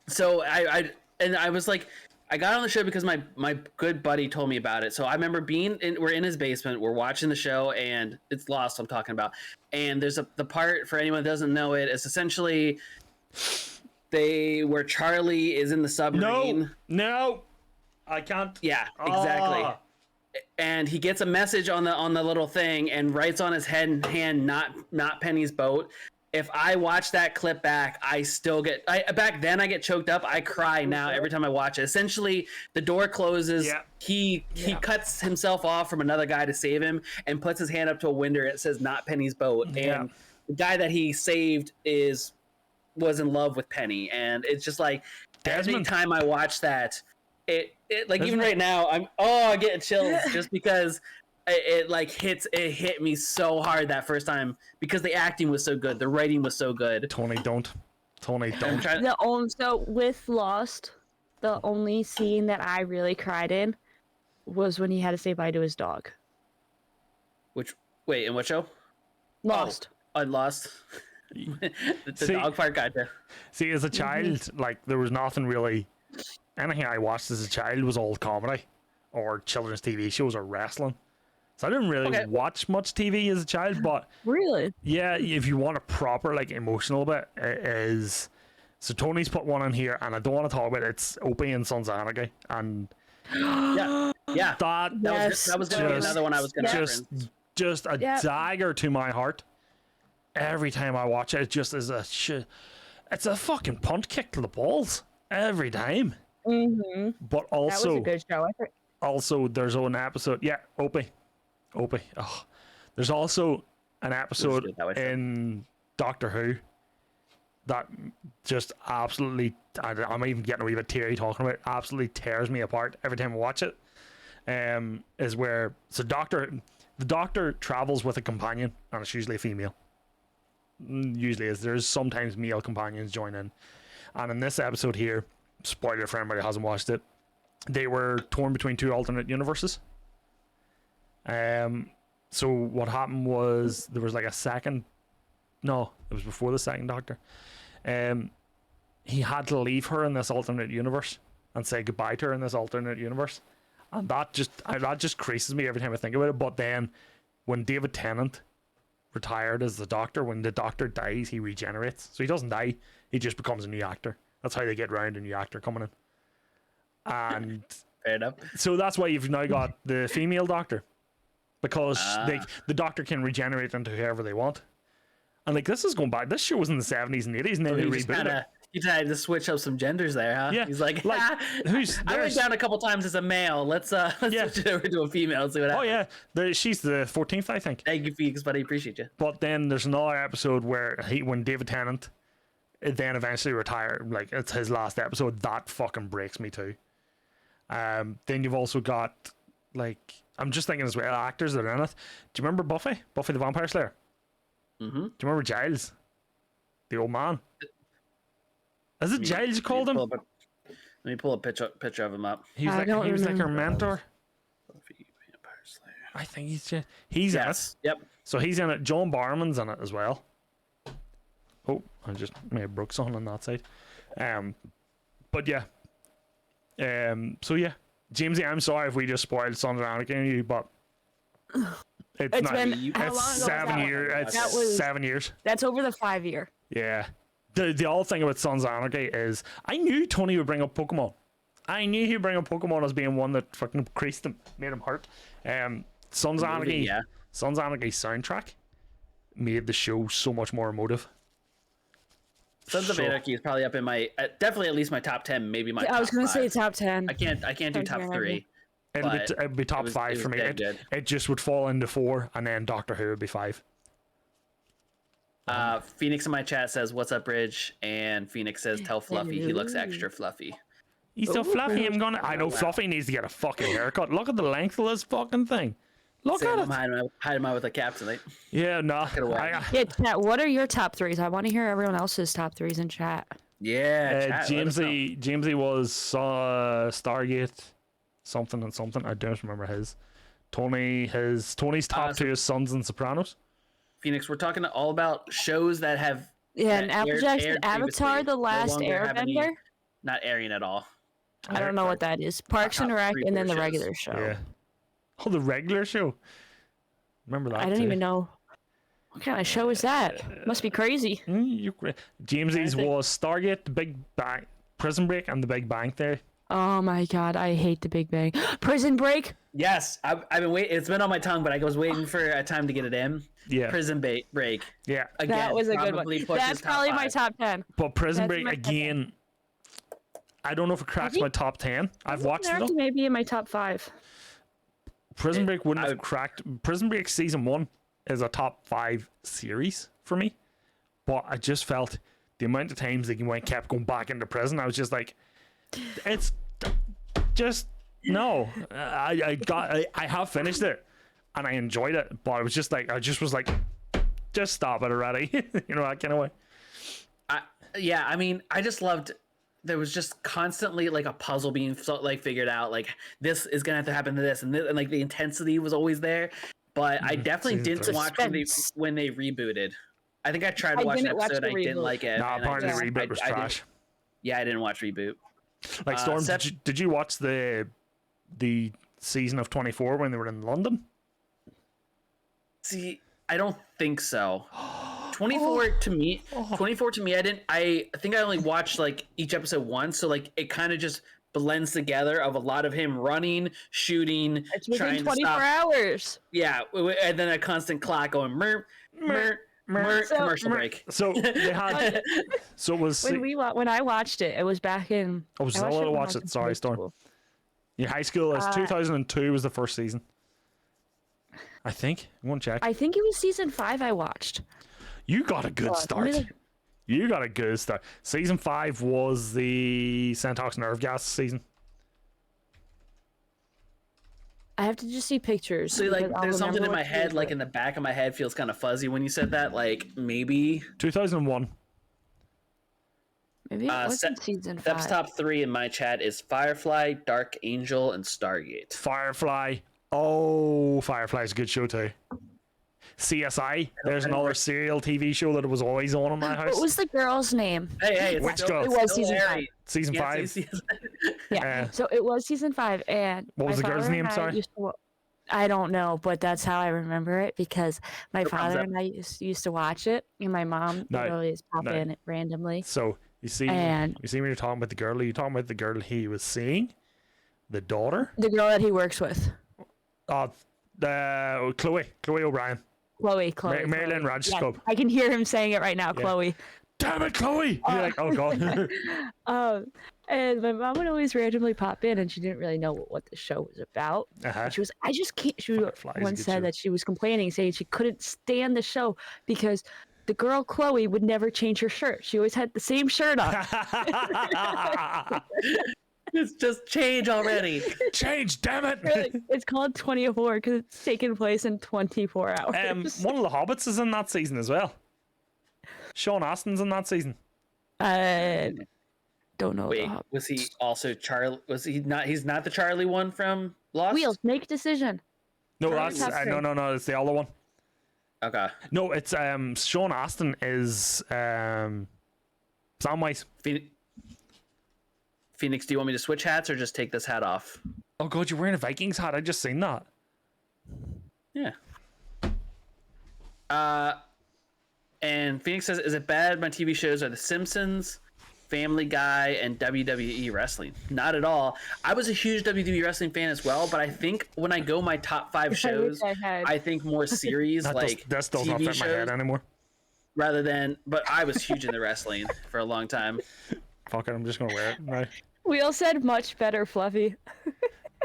So I was like, I got on the show because my good buddy told me about it. So I remember we're in his basement, we're watching the show, and it's Lost I'm talking about. And there's the part, for anyone that doesn't know it, it's essentially where Charlie is in the submarine. No, I can't. Yeah, exactly. Ah. And he gets a message on the little thing and writes on his hand, not Penny's boat. If I watch that clip back, I still back then I get choked up. I cry now every time I watch it. Essentially, the door closes. Yeah. He cuts himself off from another guy to save him and puts his hand up to a window. It says "Not Penny's boat," and the guy that he saved was in love with Penny, and it's just like every time I watch that, it like even right now I get chills just because. It hit me so hard that first time because the acting was so good, the writing was so good. Tony, don't. So with Lost, the only scene that I really cried in was when he had to say bye to his dog. In what show? Lost. I Lost. the dog part got there. See, as a child, like there was nothing really. Anything I watched as a child was all comedy, or children's TV shows, or wrestling. So I didn't really watch much TV as a child, but really, yeah, if you want a proper like emotional bit, it is. So Tony's put one in here, and I don't want to talk about it. It's Opie and Sons of Anarchy, and yeah, that was going to be another one I was going to reference. Just a dagger to my heart. Every time I watch it, it just is it's a fucking punt kick to the balls every time. Mm-hmm. But also, that was a good show. Also, there's an episode. Yeah, Opie. Oh, there's also an episode in Doctor Who that just absolutely, I'm even getting a wee bit teary talking about it, absolutely tears me apart every time I watch it. Is where the doctor travels with a companion, and it's usually a female. Usually there's sometimes male companions join in, and in this episode here, spoiler for anybody who hasn't watched it, they were torn between two alternate universes. So what happened was there was like it was before the second Doctor. He had to leave her in this alternate universe and say goodbye to her in this alternate universe, and that just creases me every time I think about it. But then when David Tennant retired as the Doctor, when the Doctor dies, he regenerates, so he doesn't die, he just becomes a new actor. That's how they get around a new actor coming in. And fair enough. So that's why you've now got the female Doctor, because the Doctor can regenerate into whoever they want. And like, this is going back, this show was in the 70s and 80s, and then they rebooted it. He tried to switch up some genders there, huh? Yeah. He's like, I went down a couple times as a male. Let's switch it over to a female and see what happens. Oh yeah, she's the 14th, I think. Thank you, Felix, buddy. Appreciate you. But then there's another episode where when David Tennant then eventually retired, like it's his last episode, that fucking breaks me too. Then you've also got, like, I'm just thinking as well, actors that are in it. Do you remember Buffy the Vampire Slayer? Mm-hmm. Do you remember Giles, the old man? Is it Giles you called him? Let me pull a picture of him up. He was like her mentor. Buffy Vampire Slayer. I think he's in it. Yep. So he's in it. John Barrowman's in it as well. Oh, I just may have broke something on that side. But yeah. So yeah, Jamesy, I'm sorry if we just spoiled Sons of Anarchy on you, but it's 7 years. It's 7 years. That's over the 5 year. Yeah. The odd thing about Sons of Anarchy is I knew Tony would bring up Pokemon. I knew he'd bring up Pokemon as being one that fucking creased him, made him hurt. Sons of Anarchy soundtrack made the show so much more emotive. Sons of Anarchy is probably up in my definitely at least my top 10, maybe my. I was going to say top 10. I can't do top 3. It'd be top 5 for me. It just would fall into 4, and then Doctor Who would be 5. Phoenix in my chat says, "What's up, Bridge?" And Phoenix says, "Tell Fluffy he looks extra fluffy." He's so fluffy. I know Fluffy needs to get a fucking haircut. Look at the length of this fucking thing. Look at it. Hide him out with a cap tonight. Yeah, no. Yeah, chat. What are your top 3s? I want to hear everyone else's top 3s in chat. Yeah, Jamesy was Stargate, something and something. I don't remember his. Tony's top 2 is Sons and Sopranos. Phoenix, we're talking all about shows that have and Applejack's Avatar: The Last Airbender. Not airing at all. I don't know what that is. Parks and Rec, and then the regular show. Yeah. Oh, the regular show. Remember that? I don't even know. What kind of show is that? Must be crazy. Jamesy's was Stargate, The Big Bang, Prison Break, and The Big Bang Theory. Oh my god, I hate The Big Bang. Prison Break? Yes, I've been waiting. It's been on my tongue, but I was waiting for a time to get it in. Yeah. Prison Break. Yeah. Again, that was a good one. That's probably my top 10. But Prison Break, again, I don't know if it cracks my top 10. I've watched it. Maybe in my top 5. Prison Break wouldn't have cracked. Prison Break season 1 is a top 5 series for me. But I just felt the amount of times they kept going back into prison, I was just like, it's just no. I have finished it and I enjoyed it, but I was just like, just stop it already. You know, that kind of way. I mean, I just loved. There was just constantly like a puzzle being figured out. Like this is gonna have to happen to this, and like the intensity was always there. But I definitely didn't watch when they rebooted. I think I tried to watch an episode. I didn't like it. Nah, apparently the reboot was trash. Yeah, I didn't watch reboot. Like Storm, did you watch the season of 24 when they were in London? See, I don't think so. 24 to me, I think I only watched like each episode once, so like it kind of just blends together of a lot of him running, shooting, it's within 24 hours. Yeah, and then a constant clock going commercial break. So they had. So it was when I watched it. It was back in. Oh, Zilla to watch it. Sorry, Storm. Yeah, high school is 2002 was the first season. I think. I won't check. I think it was season 5 I watched. You got a good start. You got a good start. Season 5 was the Centox nerve gas season. I have to just see pictures. So like, there's something in my head, like in the back of my head, feels kind of fuzzy when you said that. Like maybe 2001. Maybe it wasn't season 5. Steps top 3 in my chat is Firefly, Dark Angel, and Stargate. Firefly. Oh, Firefly's a good show too. CSI. There's another serial TV show that was always on in my house. What was the girl's name? Hey, which girl? It was season 5. Season 5. Yeah. So it was season 5, and what was the girl's name? Sorry. I don't know, but that's how I remember it because my father and I used to watch it, and my mom would always pop in it randomly. So you see when you're talking about the girl, are you talking about the girl he was seeing, the daughter, the girl that he works with? Chloe O'Brien. Chloe. Marilyn Radge's club. I can hear him saying it right now, yeah. Chloe. Damn it, Chloe! You're like, oh god. And my mom would always randomly pop in, and she didn't really know what the show was about. She was, I just can't. She once said that she was complaining, saying she couldn't stand the show because the girl Chloe would never change her shirt. She always had the same shirt on. It's just change already. Change, damn it! It's called 24 because it's taking place in 24 hours. One of the Hobbits is in that season as well. Sean Astin's in that season. Don't know. Wait, was he also Charlie? Was he not? He's not the Charlie one from Lost. Wheels, make a decision. No, that's no. It's the other one. Okay. No, it's Sean Astin is Samwise. Phoenix, do you want me to switch hats or just take this hat off? Oh god, you're wearing a Vikings hat. I just seen that. Yeah. And Phoenix says, "Is it bad my TV shows are The Simpsons, Family Guy, and WWE wrestling?" Not at all. I was a huge WWE wrestling fan as well, but I think when I go my top 5 shows, I think more series that does not TV fit my head anymore. Rather than, but I was huge into wrestling for a long time. Fuck it, I'm just gonna wear it. No. Wheel said much better, Fluffy.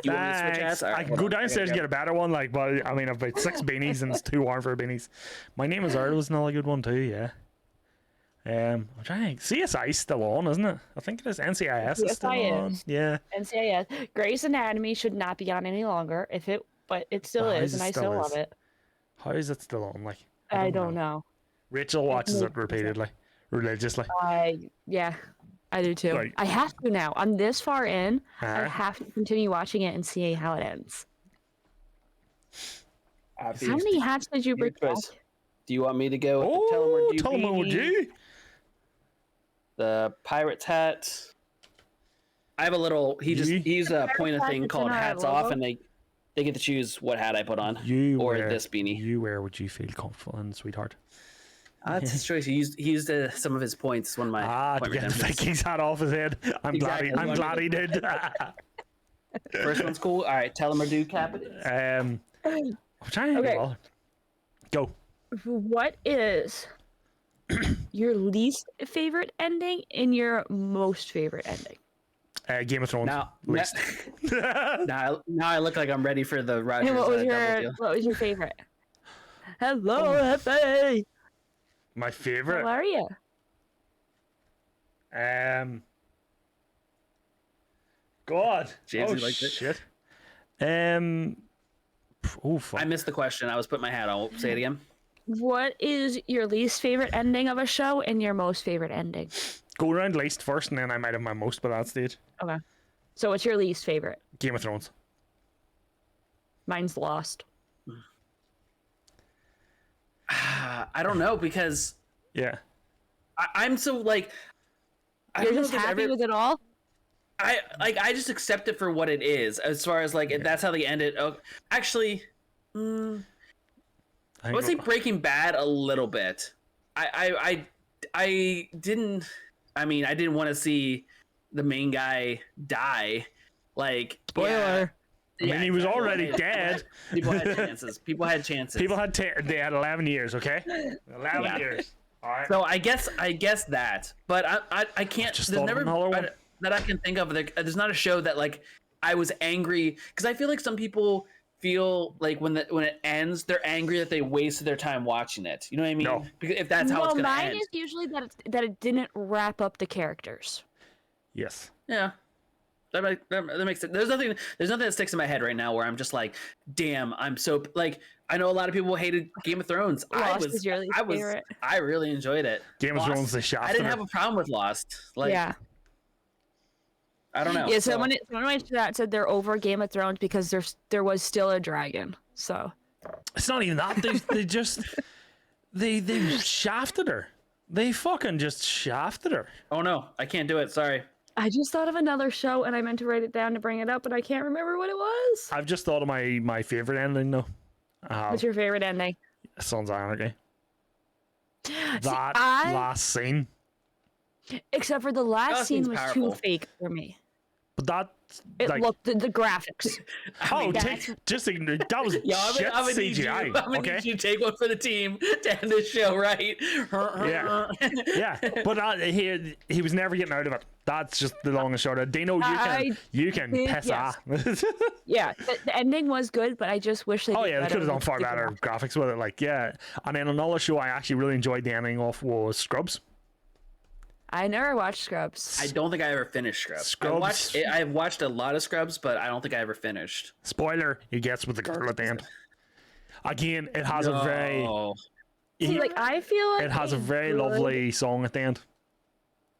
You want me to switch hats? I can go downstairs and get a better one, but I mean, I've got 6 beanies and it's too warm for beanies. My Name is Earl is another good one too, yeah. I'm trying to think. CSI's still on, isn't it? I think it is. NCIS is still on. Yeah. NCIS. Grey's Anatomy should not be on any longer, but it still is, and I still love it. How is it still on? Like, I don't know. Rachel watches it repeatedly, religiously. Yeah. I do too. I have to now. I'm this far in. I have to continue watching it and see how it ends. How many hats did you bring back? Do you want me to go with the Tell 'em what you? The Pirate's hat. I have a little. He used a point of thing It's called in our hats off, logo. and they get to choose what hat I put on, or this beanie. You wear what you feel comfortable in, sweetheart. That's his choice. He used some of his points. One of my To point get the redemptions. Vikings hat off his head. I'm Exactly. glad he did. First one's cool. All right, tell him or do cap it. I'm trying to Okay. think. Go. What is your least favorite ending and your most favorite ending? Game of Thrones. Now, least. now I look like I'm ready for the Rogers And what was double deal. your favorite? Hello, Hefe. My How favorite. are you? God. James, oh you liked it? shit. Oh fuck. I missed the question. I was putting my hat on. Say it again. What is your least favorite ending of a show and your most favorite ending? Go around least first, and then I might have my most by that stage. Okay. So what's your least favorite? Game of Thrones. Mine's Lost. I don't know because Yeah. I'm so like. I You're don't know just if there's happy ever- with it all? I just accept it for what it is. As far as like that's how they end it. Oh, actually, I would say Breaking Bad a little bit. I didn't. I mean, I didn't want to see the main guy die. Like Spoiler. I mean, he was exactly. already dead. People had chances. People had chances. They had 11 years, okay? 11 Yeah. years. All right. So I guess that, but I can't. just There's thought of never another one. that I can think of. There's not a show that like I was angry because I feel like some people feel like when it ends, they're angry that they wasted their time watching it. You know what I mean? No. Because if that's how it's gonna mine end. is usually that it didn't wrap up the characters. Yes. Yeah. That makes sense. There's nothing that sticks in my head right now where I'm just like, damn, I'm so like. I know a lot of people hated Game of Thrones. Lost is your least favorite. I really enjoyed it. Game of Lost, Thrones, they shafted I didn't her. have a problem with Lost. Like, Yeah. I don't know. Yeah, someone in my chat said they're over Game of Thrones because there was still a dragon. So It's not even that. They just they shafted her. They fucking just shafted her. Oh no, I can't do it. Sorry. I just thought of another show and I meant to write it down to bring it up, but I can't remember what it was. I've just thought of my favorite ending though. What's your favorite ending? Sons of Anarchy. That I- last scene. Except for the last That scene seems was powerful. too fake for me. But that It like looked the graphics. oh that's- that was Yeah, shit I'm gonna need you. CGI. I'm gonna okay. need you to take one for the team to end this show, right? Yeah. Yeah, but he was never getting out of it. That's just the long and short of it. Dino, you can did, piss yes. off. Yeah, the ending was good, but I just wish they. Oh did yeah, they better could have done with far the better graphics. graphics with it. Like yeah, and then another show I actually really enjoyed the ending of was Scrubs. I never watched Scrubs. I don't think I ever finished Scrubs. Scrubs. I've watched a lot of Scrubs, but I don't think I ever finished. Spoiler: he gets with the girl at the end. Again, it has a very See, like I feel like it has a very lovely song at the end.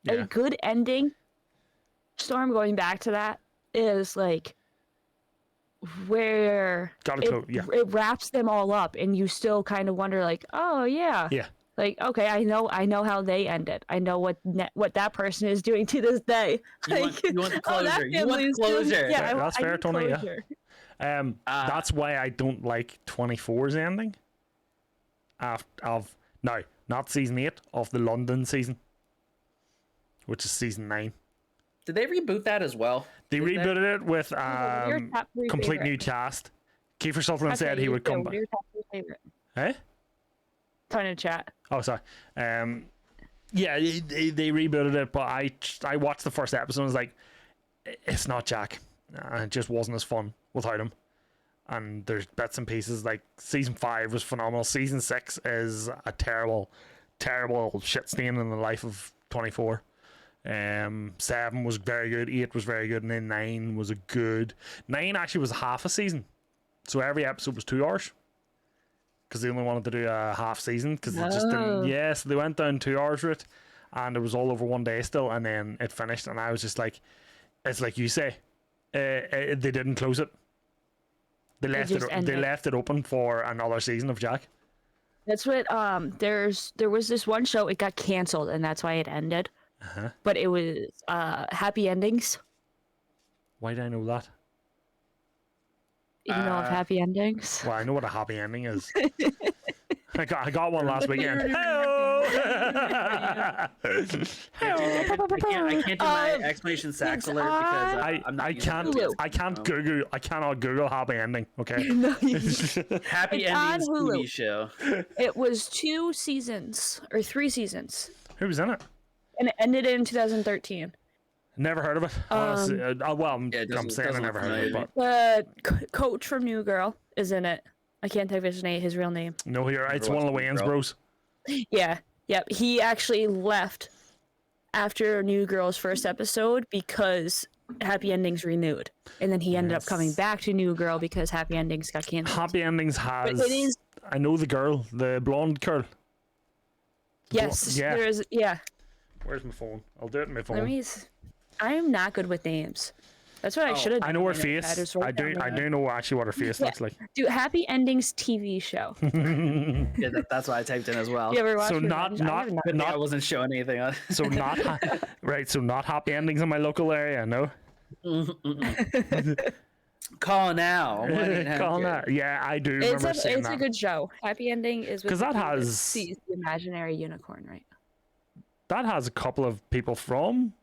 a Yeah. good ending. Storm, going back to that, is like where Got it. Yeah. it wraps them all up, and you still kind of wonder, like, oh yeah, Yeah. like okay, I know how they ended. I know what that person is doing to this day. You want- you want oh, that closure. You want family is doing- closure. Yeah, Yeah, that's I fair, need Tony, yeah. closure. That's why I don't like 24's ending. Of no, not season 8 of the London season, which is season 9. Did they reboot that as well? They Did they? rebooted it with Your top three complete favorite. new cast. Kiefer Sutherland said Okay, he you would too. come What back. are your top three favorite? Eh? Ton of chat. Oh, sorry. Yeah, they rebooted it, but I watched the first episode and was like, it's not Jack. It just wasn't as fun without him. And there's bits and pieces, like season 5 was phenomenal. Season 6 is a terrible, terrible shit stain in the life of 24. 7 was very good, 8 was very good, and then 9 was a good. 9 actually was half a season. So every episode was 2 hours. Because they only wanted to do a half season because they just didn't. Yeah, so they went down 2 hours route, and it was all over one day still, and then it finished, and I was just like, it's like you say, they didn't close it. They left just it. ended. They left it open for another season of Jack. That's what there was this one show, it got canceled and that's why it ended. But it was Happy Endings. Why do I know that? You know of happy endings. Well, I know what a happy ending is. I got one last weekend. I can't do my exclamation sax alert because I'm not I cannot Google happy ending. Okay. No, happy It's on endings Hulu. TV show. it was 2 seasons or 3 seasons, Who was in it? and it ended in 2013. Never heard of it. Honestly, well, I'm doesn't saying I never look heard of it, familiar. but The coach from New Girl is in it. I can't think of his real name. no, you're right. It's one of the Wayans Girl. bros. Yeah, yep. He actually left after New Girl's first episode because Happy Endings renewed, and then he ended up coming back to New Girl because Happy Endings got canceled. Happy endings has. But it is. I know the girl, the blonde girl. Yes, yeah. there's. Yeah. Where's my phone? I'll do it on my phone. Let me. I am not good with names. That's what I should have done. I know her in the face. headers I right do. down I there. do know actually what her face looks like. Do Happy Endings TV show. Yeah, that's what I typed in as well. You ever watch So Revenge? I have not. I wasn't showing anything on. So not right. So not happy endings in my local area. No. Call now. Call that. Yeah, I do It's remember seeing a that. good show. Happy Ending is with 'Cause the that dude has- sees the imaginary unicorn, right? That has a couple of people from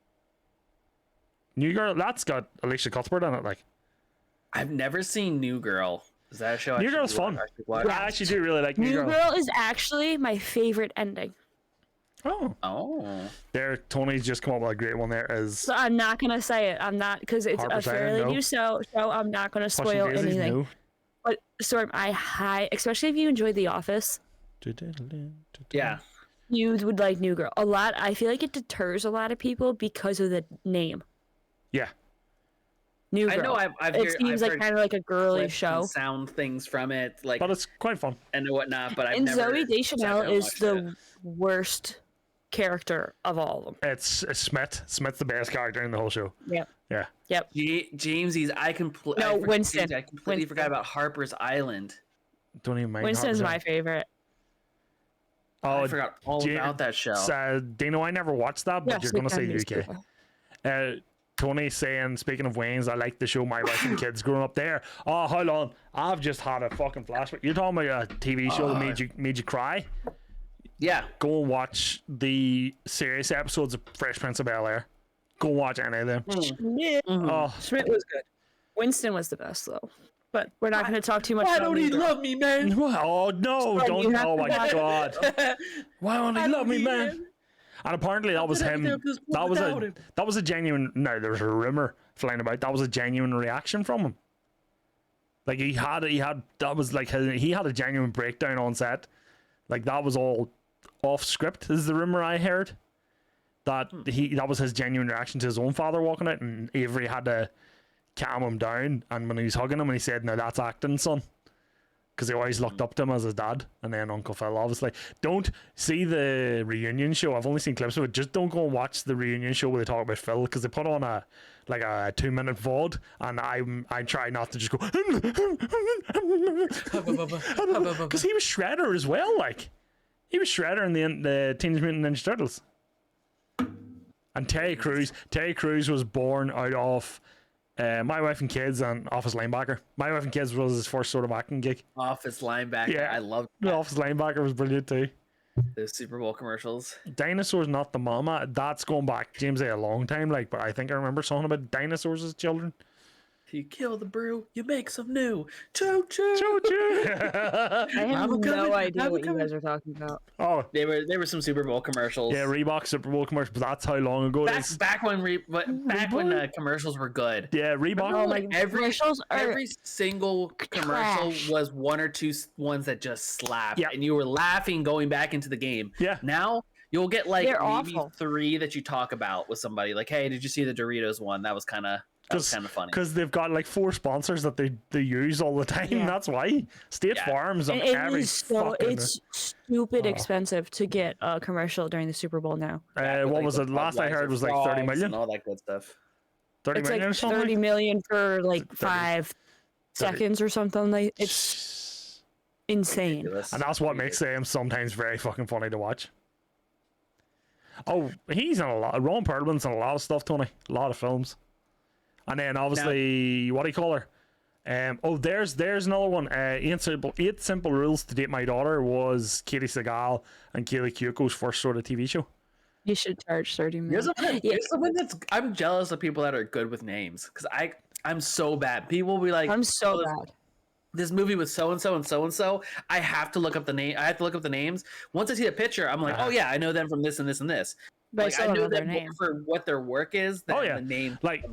New Girl. That's got Alicia Cuthbert in it. Like I've never seen New Girl. Is that a show? I New should Girl's do? fun. I should watch? I actually do really like New New Girl. Girl is actually my favorite ending. Oh, Oh. there. Tony's just come up with a great one. There is. So I'm not gonna say it. I'm not because it's Harper's a Island, fairly no. new show. I'm not gonna Pushing spoil Daisies, anything. no. But Storm, especially if you enjoyed The Office, Yeah. you would like New Girl a lot. I feel like it deters a lot of people because of the name. Yeah. New Girl. I know I've It heard, seems I've like heard kind of like a girly clips show. and sound things from it, like But it's quite fun. and whatnot. But I've And never. Zoe Deschanel sat down and is watched the it. worst character of all of them. It's Smith. Smith's the best character in the whole show. Yep. Yeah. Yep. Jamesie's. No, Winston. I completely Winston. forgot about Harper's Island. Don't even mind. Winston's Harper's my favorite. Oh, I forgot all about that show. Dino, I never watched that, but Yes, you're we gonna can say use UK. people. Tony saying, speaking of Wayne's, I like the show My Wife and Kids growing up there. Oh, hold on. I've just had a fucking flashback. You're talking about a TV show that made you cry? Yeah. Go and watch the serious episodes of Fresh Prince of Bel-Air. Go and watch any of them. Yeah. Oh, Schmidt was good. Winston was the best though. But we're not going to talk too much Why about don't New he Girl. love me, man? oh no, Sorry, don't. you have Oh to my watch it. God. Why don't he love me, man? And apparently that was him. That was a genuine. No, there was a rumor flying about. That was a genuine reaction from him. Like he had that was like he had a genuine breakdown on set. Like that was all off script. Is the rumor I heard. That was his genuine reaction to his own father walking out, and Avery had to calm him down. And when he was hugging him, and he said, "No, that's acting, son." Because he always looked up to him as his dad, and then Uncle Phil, obviously. Don't see the reunion show. I've only seen clips of it. Just don't go and watch the reunion show where they talk about Phil, because they put on a 2-minute VOD, and I try not to just go because he was Shredder as well. Like he was Shredder in the Teenage Mutant Ninja Turtles. And Terry Crews was born out of My Wife and Kids and Office Linebacker. My Wife and Kids was his first sort of acting gig. Office linebacker. Yeah. I loved The Office Linebacker was brilliant too. those Super Bowl commercials. Dinosaurs Not the Mama. That's going back, James, a long time. Like, but I think I remember something about dinosaurs as children. You kill the brew, you make some new. Choo choo. Choo choo. I have I'm no coming, idea I'm what you coming. guys are talking about. Oh, They were some Super Bowl commercials. yeah, Reebok Super Bowl commercial. But that's how long ago it is. back when commercials were good. Yeah, Reebok. Oh my commercials are Every single commercial trash. was one or two ones that just slapped, Yeah. and you were laughing going back into the game. Yeah. Now you'll get like They're maybe awful. 3 that you talk about with somebody. Like, hey, did you see the Doritos one? That was kind of funny. Because they've got like 4 sponsors that they use all the time. Yeah. That's why State Yeah. Farms on It every is so fucking. it's stupid Oh. expensive to get a commercial during the Super Bowl now. With, what like, was the it? Last I Budweiser heard was like 30 frogs million. and all that good stuff. 30 It's million or like something. 30 million for like 30. 5 seconds or something. Like it's insane. Ridiculous. And that's what makes them sometimes very fucking funny to watch. Oh, he's in a lot. Ron Perlman's in a lot of stuff, Tony. A lot of films. And then obviously, what do you call her? There's another one. Eight Simple Rules to Date My Daughter was Katie Sagal and Kaylee Cuoco's first sort of TV show. You should charge $30 million. Here's something I'm jealous of people that are good with names, because I'm so bad. People will be like, I'm so bad. This movie with so and so and so and so. I have to look up the name. I have to look up the names. Once I see a picture, I'm like, oh yeah, I know them from this and this and this. But like, I know them more for what their work is than the name. Like,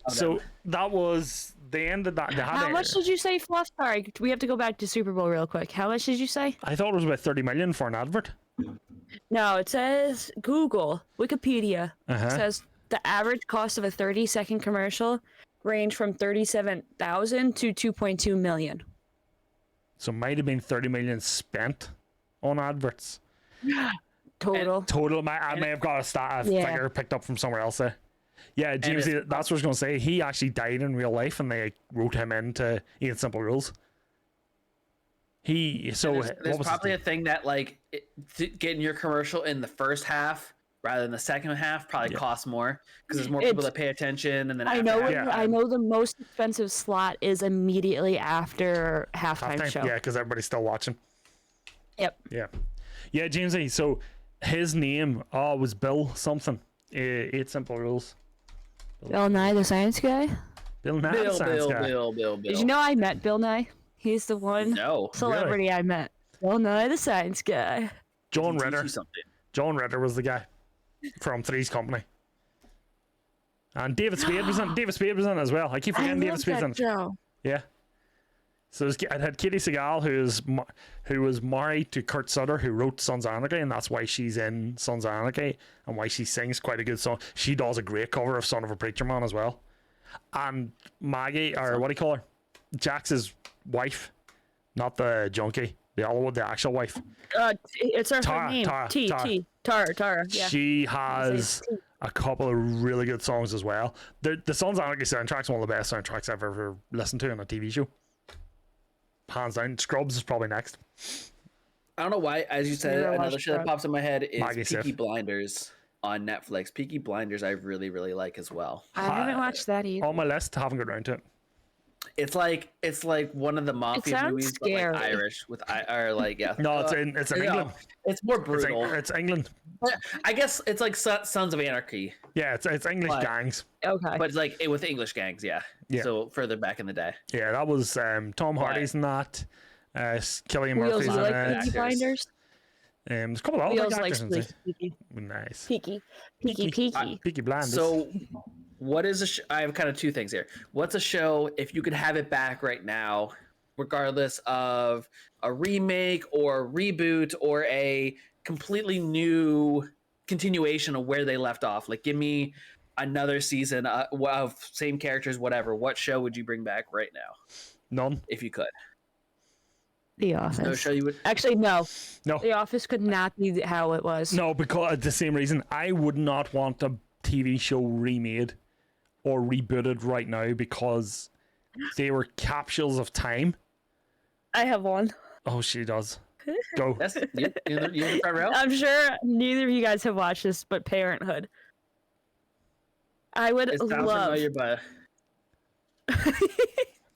so that was the end of that. How much did you say, Fluff? Sorry, we have to go back to Super Bowl real quick. How much did you say? I thought it was about 30 million for an advert. No, it says Wikipedia says the average cost of a 30-second commercial range from 37,000 to 2.2 million. So it might have been 30 million spent on adverts. Total. I may have got a figure picked up from somewhere else there. Yeah, James, that's what I was going to say. He actually died in real life, and they wrote him into 8 Simple Rules. There's probably a thing that, like, getting your commercial in the first half rather than the second half probably costs more, because there's more people that pay attention. And then I know the most expensive slot is immediately after halftime show. Yeah, because everybody's still watching. Yep. Yeah, Jamesy. So his name was Bill something. 8 Simple Rules. Bill Nye the Science Guy. Bill Nye the Science Guy. Bill. Did you know I met Bill Nye? He's the one celebrity I met. Bill Nye the Science Guy. John Ritter was the guy from Three's Company. And David Spade was in it as well. I keep forgetting David Spade's in it. Joe. Yeah. So it had Katie Sagal, who was married to Kurt Sutter, who wrote Sons of Anarchy, and that's why she's in Sons of Anarchy, and why she sings quite a good song. She does a great cover of Son of a Preacher Man as well. And Maggie, or what do you call her? Jax's wife, not the junkie, the actual wife. It's her name. Tara. Yeah. She has a couple of really good songs as well. The Sons of Anarchy soundtrack's one of the best soundtracks I've ever listened to in a TV show. Hands down. Scrubs is probably next. I don't know why, as you said, another show that pops in my head is Maggie Peaky Blinders on Netflix. Peaky Blinders I really, really like as well. I haven't watched that either. On my list, haven't got around to it. It's like one of the mafia movies, but like Irish No, it's in England. It's more brutal. It's England. I guess it's like Sons of Anarchy. Yeah, it's English gangs. Okay, but it's like with English gangs. Yeah. So further back in the day. Yeah, that was Tom Hardy's in that. Killian Murphy's in it. Peaky Blinders. There's a couple of other actors in it. Nice. Peaky Blinders. So, what is I have kind of two things here. What's a show, if you could have it back right now, regardless of a remake or a reboot or a completely new continuation of where they left off? Like, give me another season of same characters, whatever. What show would you bring back right now? None. If you could. The Office. No show you would. Actually, no. The Office could not be how it was. No, because the same reason. I would not want a TV show remade or rebooted right now because they were capsules of time. I have one. Oh, she does. Go. You're in the front row? I'm sure neither of you guys have watched this, but Parenthood. I would love.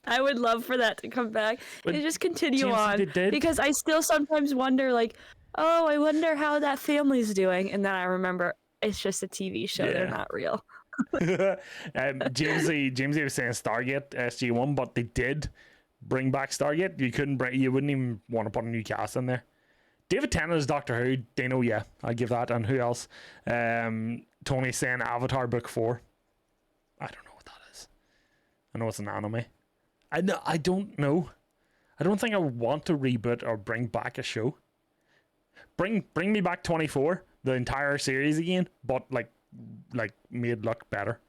I would love for that to come back and just continue on, because I still sometimes wonder, like, oh, I wonder how that family's doing, and then I remember it's just a TV show; they're not real. Jamesy was saying Stargate SG1, but they did bring back Stargate. You wouldn't even want to put a new cast in there. David Tennant's Doctor Who. Dino, yeah, I give that. And who else? Tony's saying Avatar Book 4. I don't know what that is. I know it's an anime. I don't know. I don't think I would want to reboot or bring back a show. Bring me back 24, the entire series again, but like made look better.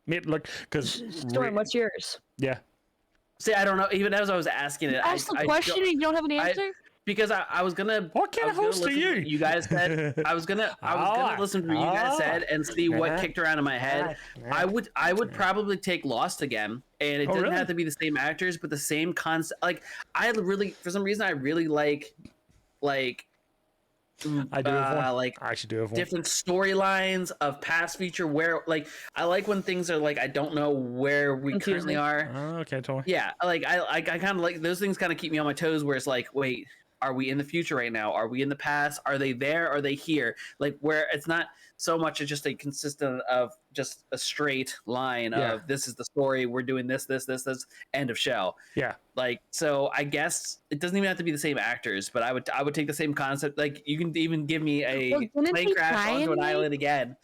Made look, because Storm, what's yours? Yeah. See, I don't know. Even as I was asking it, ask the question and you don't have an answer. Because I was gonna. What kind of host are you? You guys said I was gonna listen to what you guys said and see what kicked around in my head. I would probably take Lost again, and it didn't have to be the same actors, but the same concept. Like, for some reason I really like I do have one. like I actually do have one. different storylines of past, future. Where like I like when things are like I don't know where we currently are. Oh, okay, totally. Yeah, like I kind of like those things. Kind of keep me on my toes. Where it's like, wait, are we in the future right now? Are we in the past? Are they there? Are they here? Like where it's not so much as just a consistent of just a straight line of this is the story. We're doing this, end of show. Yeah. Like so, I guess it doesn't even have to be the same actors, but I would take the same concept. Like you can even give me a plane crash onto an island again.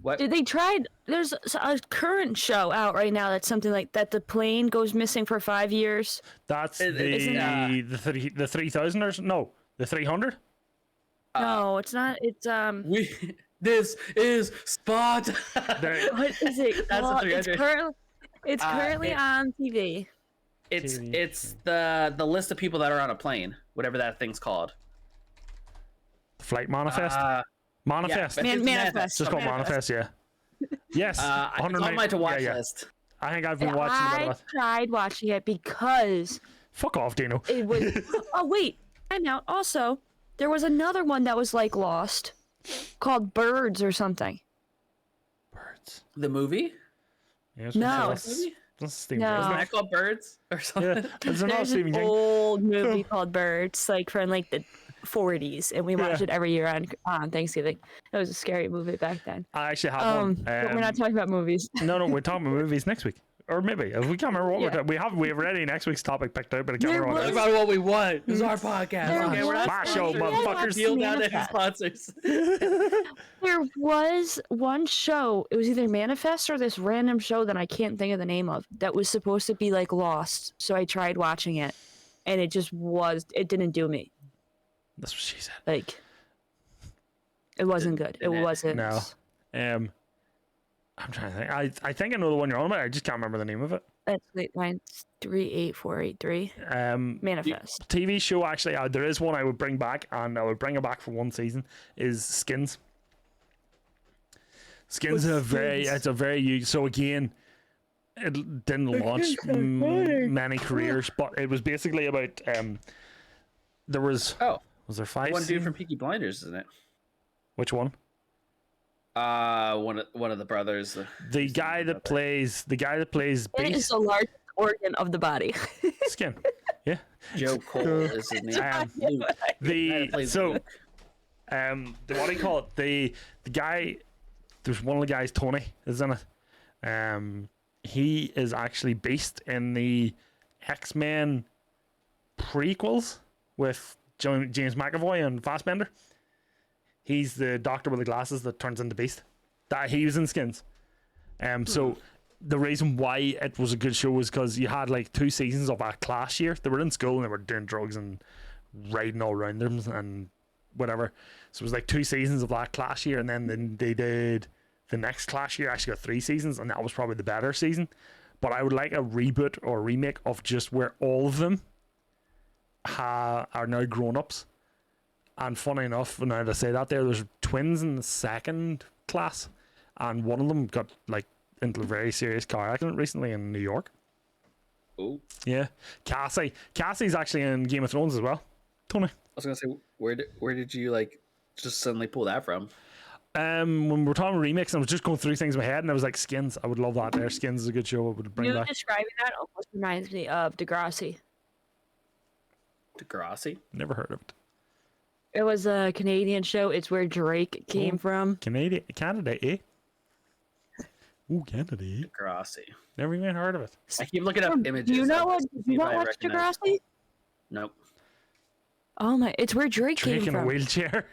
What? Did they try? There's a current show out right now that's something like that. The plane goes missing for 5 years. That's the 3,000ers. No, the 300. No, it's not. It's This is Spot. What is it? That's called? the 300. It's currently on TV. It's the list of people that are on a plane, whatever that thing's called. Flight Manifest. Manifest. Yeah, Manifest. Just called Manifest. Yeah. Yes. It's on my to watch list. I think I've been watching it. I tried watching it because Fuck off, Dino. it was. Oh wait, I'm out. Also, there was another one that was like Lost, called Birds or something. Birds. The movie? Yeah, No. That's Stephen No. King, isn't Isn't it? that called Birds or something? Yeah, it's not There's Stephen an King. old movie called Birds, like from like the 40s, and we watched it every year on Thanksgiving. It was a scary movie back then. I actually have one. But we're not talking about movies. No, we're talking about movies next week. Or maybe. If we can't remember what we're talking. We have already next week's topic picked out, but I can't remember what it Talk is. about what we want. This is our podcast. Okay, we're not My show, sponsored. motherfuckers. Deal down to sponsors. There was one show, it was either Manifest or this random show that I can't think of the name of, that was supposed to be like Lost. So I tried watching it, and it didn't do me. That's what she said. Like, it wasn't good. It wasn't. No. I'm trying to think. I think I know the one you're on about. I just can't remember the name of it. That's like mine's 38483. Manifest. TV show, actually, there is one I would bring back, and I would bring it back for one season, is Skins. Skins is a very so again, it didn't launch many careers, but it was basically about there was there 5 one dude from Peaky Blinders, isn't it? Which one? One of the brothers. The guy that plays It is Beast. the largest organ of the body. Skin. Yeah. Joe Cole is his name. What do you call it? The guy. There's one of the guys, Tony, is in it. He is actually Beast in the X-Men prequels with James McAvoy and Fassbender. He's the doctor with the glasses that turns into Beast. That he was in Skins. So the reason why it was a good show was because you had like 2 seasons of a class year. They were in school and they were doing drugs and riding all around them and whatever. So it was like 2 seasons of that class year, and then they did the next class year. Actually got 3 seasons, and that was probably the better season. But I would like a reboot or remake of just where all of them are now grown-ups. And funny enough, now that I say that, there's twins in the second class, and one of them got like into a very serious car accident recently in New York. Oh, yeah, Cassie's actually in Game of Thrones as well. Tony, I was gonna say, where did you like just suddenly pull that from? When we're talking remakes, I was just going through things in my head, and I was like, Skins. I would love that. There, Skins is a good show. I would bring You back. describing that almost reminds me of Degrassi. Degrassi? Never heard of it. It was a Canadian show. It's where Drake came from. Canada, eh? Ooh, Canada, eh? Degrassi. Never even heard of it. I keep looking up images. Do you know what? See Did you if not I watch recognize- Degrassi? Nope. Oh my! It's where Drake Drake came in a from. wheelchair.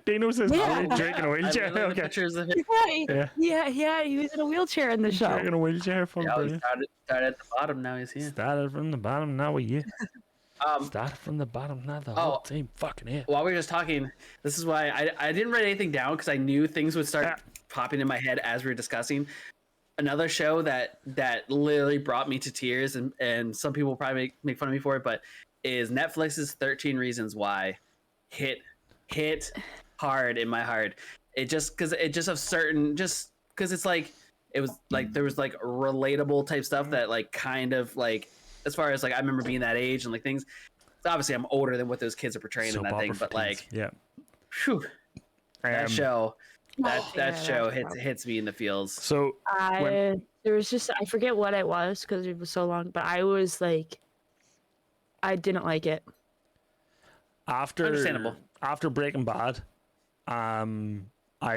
Dino says Drake in a wheelchair. I'm looking at Okay. pictures of it. Yeah. He was in a wheelchair in the show. Drake in a wheelchair. Fun, Yeah, he brilliant. started at the bottom. Now he's here. Started from the bottom, now we're here. Started from the bottom, now the whole Oh. team fucking here. While we were just talking, this is why I didn't write anything down because I knew things would start popping in my head as we were discussing. Another show that literally brought me to tears, and some people probably make fun of me for it, but is Netflix's 13 Reasons Why hit hard in my heart. It just because it's like it was like there was like relatable type stuff that like kind of like as far as like I remember being that age and like things. Obviously, I'm older than what those kids are portraying in Soap that thing, opera but for teens. like Whew. That show that's hits me in the feels. So there was just I forget what it was because it was so long, but I was like, I didn't like it. Understandable. After Breaking Bad, I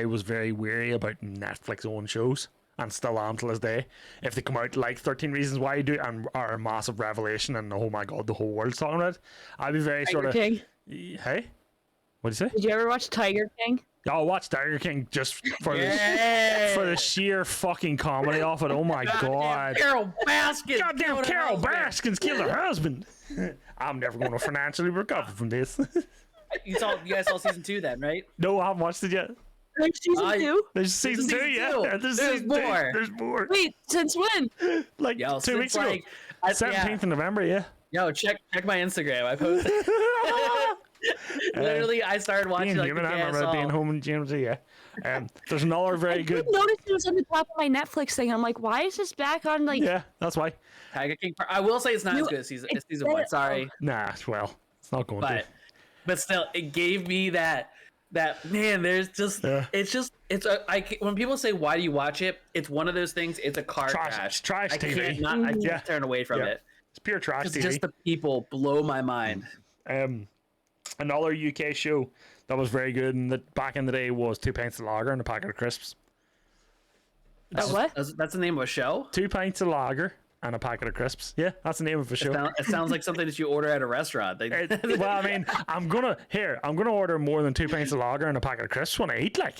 was very wary about Netflix own shows, and still am to this day. If they come out like 13 Reasons Why You Do and are a massive revelation, and oh my god, the whole world's talking about it, I'd be very Tiger King. Hey, what do you say? Did you ever watch Tiger King? I'll watch Tiger King just for the sheer fucking comedy of it. Oh my god. Carol Baskins. Goddamn Carol Baskins killed her husband. I'm never going to financially recover from this. You guys saw season 2 then, right? No, I haven't watched it yet. There's season 2? There's season 2, yeah. There's more. There's more. Wait, since when? Like 2 weeks ago. 17th of November, yeah. Yo, check my Instagram. I posted. Literally, I started watching like human, I remember being home in James, yeah. There's another very good. I noticed it was on the top of my Netflix thing. I'm like, why is this back on? Like, yeah, that's why. Tiger King. I will say it's not as good as season 1. Sorry. Nah, well, it's not going to. But still, it gave me that man. There's just when people say why do you watch it? It's one of those things. It's a car crash. Trash TV. I can't turn away from it. It's pure trash TV. Just the people blow my mind. Another UK show that was very good and that back in the day was 2 pints of lager and a packet of crisps. That's the name of a show? 2 pints of lager and a packet of crisps. Yeah, that's the name of a show. It sounds like something that you order at a restaurant. Well, I mean, I'm gonna order more than 2 pints of lager and a packet of crisps when I eat, like.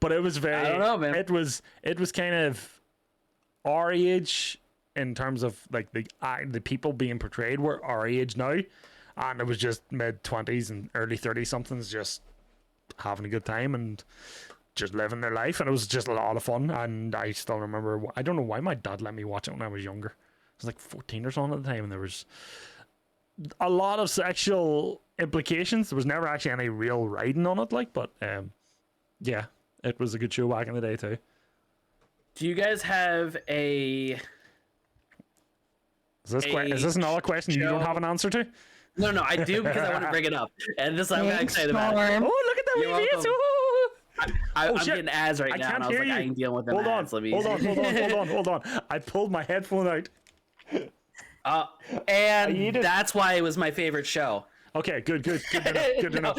But it was very. I don't know, man. It was kind of our age in terms of like the people being portrayed were our age now. And it was just mid-20s and early 30-somethings just having a good time and just living their life. And it was just a lot of fun. And I still remember, I don't know why my dad let me watch it when I was younger. I was like 14 or something at the time. And there was a lot of sexual implications. There was never actually any real writing on it. But yeah, it was a good show back in the day too. Do you guys have a... Is this another question you don't have an answer to? No, I do because I want to bring it up, and this I'm excited about. Oh, look at that wee face! I'm getting ads right now, and I was like, I ain't dealing with them. Hold on. I pulled my headphone out. And that's why it was my favorite show. Okay, good to know.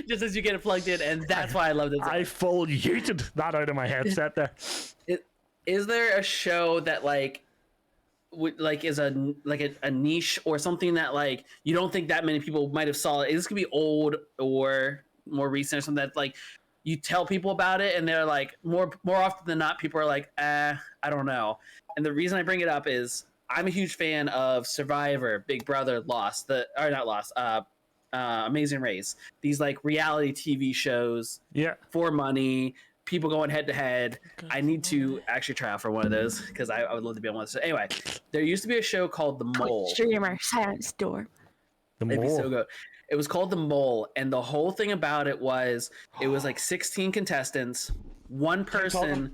Just as you get it plugged in, and that's why I loved it. I full yeeted that out of my headset there. Is there a show that is a niche or something that like you don't think that many people might have saw it? This could be old or more recent or something that like you tell people about it and they're like more often than not people are like I don't know. And the reason I bring it up is I'm a huge fan of Survivor, Big Brother, Amazing Race. These like reality TV shows for money. People going head to head. I need to actually try out for one of those because I would love to be on one of those. Anyway, there used to be a show called The Mole. Streamer, Silent Storm. It'd be so good. It was called The Mole, and the whole thing about it was like 16 contestants. One person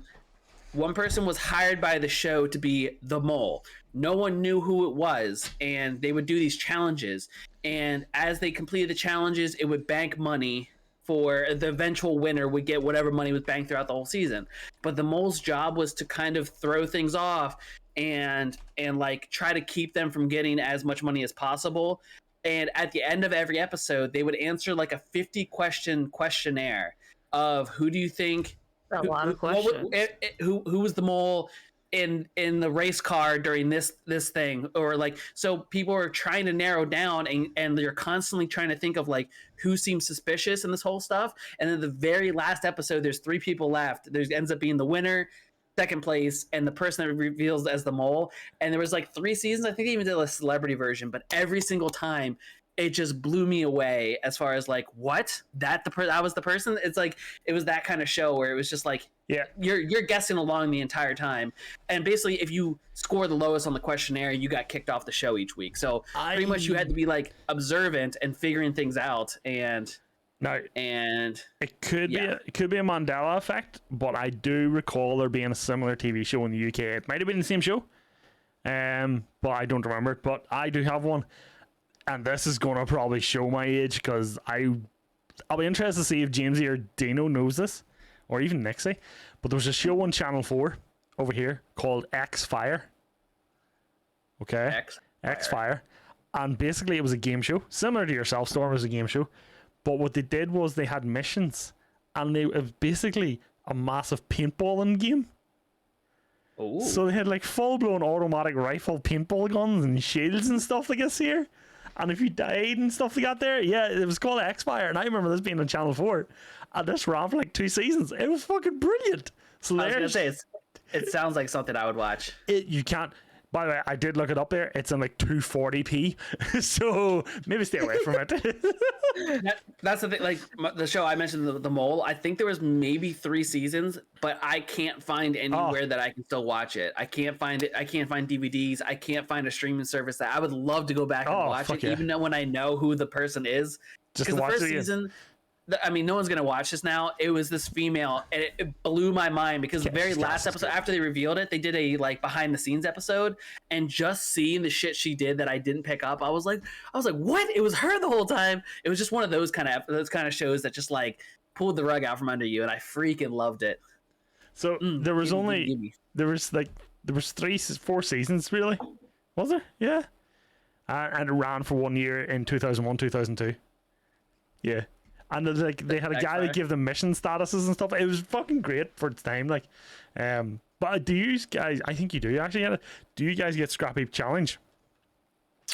was hired by the show to be the mole. No one knew who it was, and they would do these challenges. And as they completed the challenges, it would bank money for the eventual winner would get whatever money was banked throughout the whole season. But the mole's job was to kind of throw things off and like try to keep them from getting as much money as possible. And at the end of every episode, they would answer like a 50-question questionnaire of who do you think a lot of questions. Who was the mole in the race car during this thing, or like, so people are trying to narrow down and you're constantly trying to think of like who seems suspicious in this whole stuff. And then the very last episode, there's 3 people left. There ends up being the winner, second place, and the person that reveals as the mole. And there was like 3 seasons. I think they even did a celebrity version, but every single time it just blew me away as far as like, what? That was the person? It's like, it was that kind of show where it was just like, you're guessing along the entire time. And basically, if you score the lowest on the questionnaire, you got kicked off the show each week. So pretty much you had to be like observant and figuring things out. And it could be a Mandela effect, but I do recall there being a similar TV show in the UK. It might have been the same show, but I don't remember it. But I do have one. and this is gonna probably show my age because I'll be interested to see if Jamesy or Dino knows this, or even Nixie. But there was a show on Channel 4 over here called X-Fire. Okay? X-Fire. And basically it was a game show. Similar to yourself, Storm, was a game show. But what they did was they had missions. And it was basically a massive paintballing game. Ooh. So they had like full-blown automatic rifle paintball guns and shields and stuff like this here. And if you died and stuff like that there, yeah, it was called X-Fire. And I remember this being on Channel 4. And this ran for like 2 seasons. It was fucking brilliant. So I was going to say, it sounds like something I would watch. You can't... By the way, I did look it up there. It's in like 240p. So maybe stay away from it. That's the thing. Like the show I mentioned, the Mole. I think there was maybe 3 seasons, but I can't find anywhere that I can still watch it. I can't find it. I can't find DVDs. I can't find a streaming service that I would love to go back and watch it, even though when I know who the person is. Just because the first season. I mean, no one's gonna watch this now. It was this female, and it blew my mind because the very last episode, after they revealed it, they did a like behind the scenes episode, and just seeing the shit she did that I didn't pick up, I was like, what? It was her the whole time. It was just one of those kind of shows that just like pulled the rug out from under you, and I freaking loved it. So there was 4 seasons really, was there? Yeah, and it ran for 1 year in 2001, 2002. Yeah. And they had a guy that gave them mission statuses and stuff. It was fucking great for its time. Like, but do you guys? I think you do actually get it. Do you guys get Scrap Heap Challenge?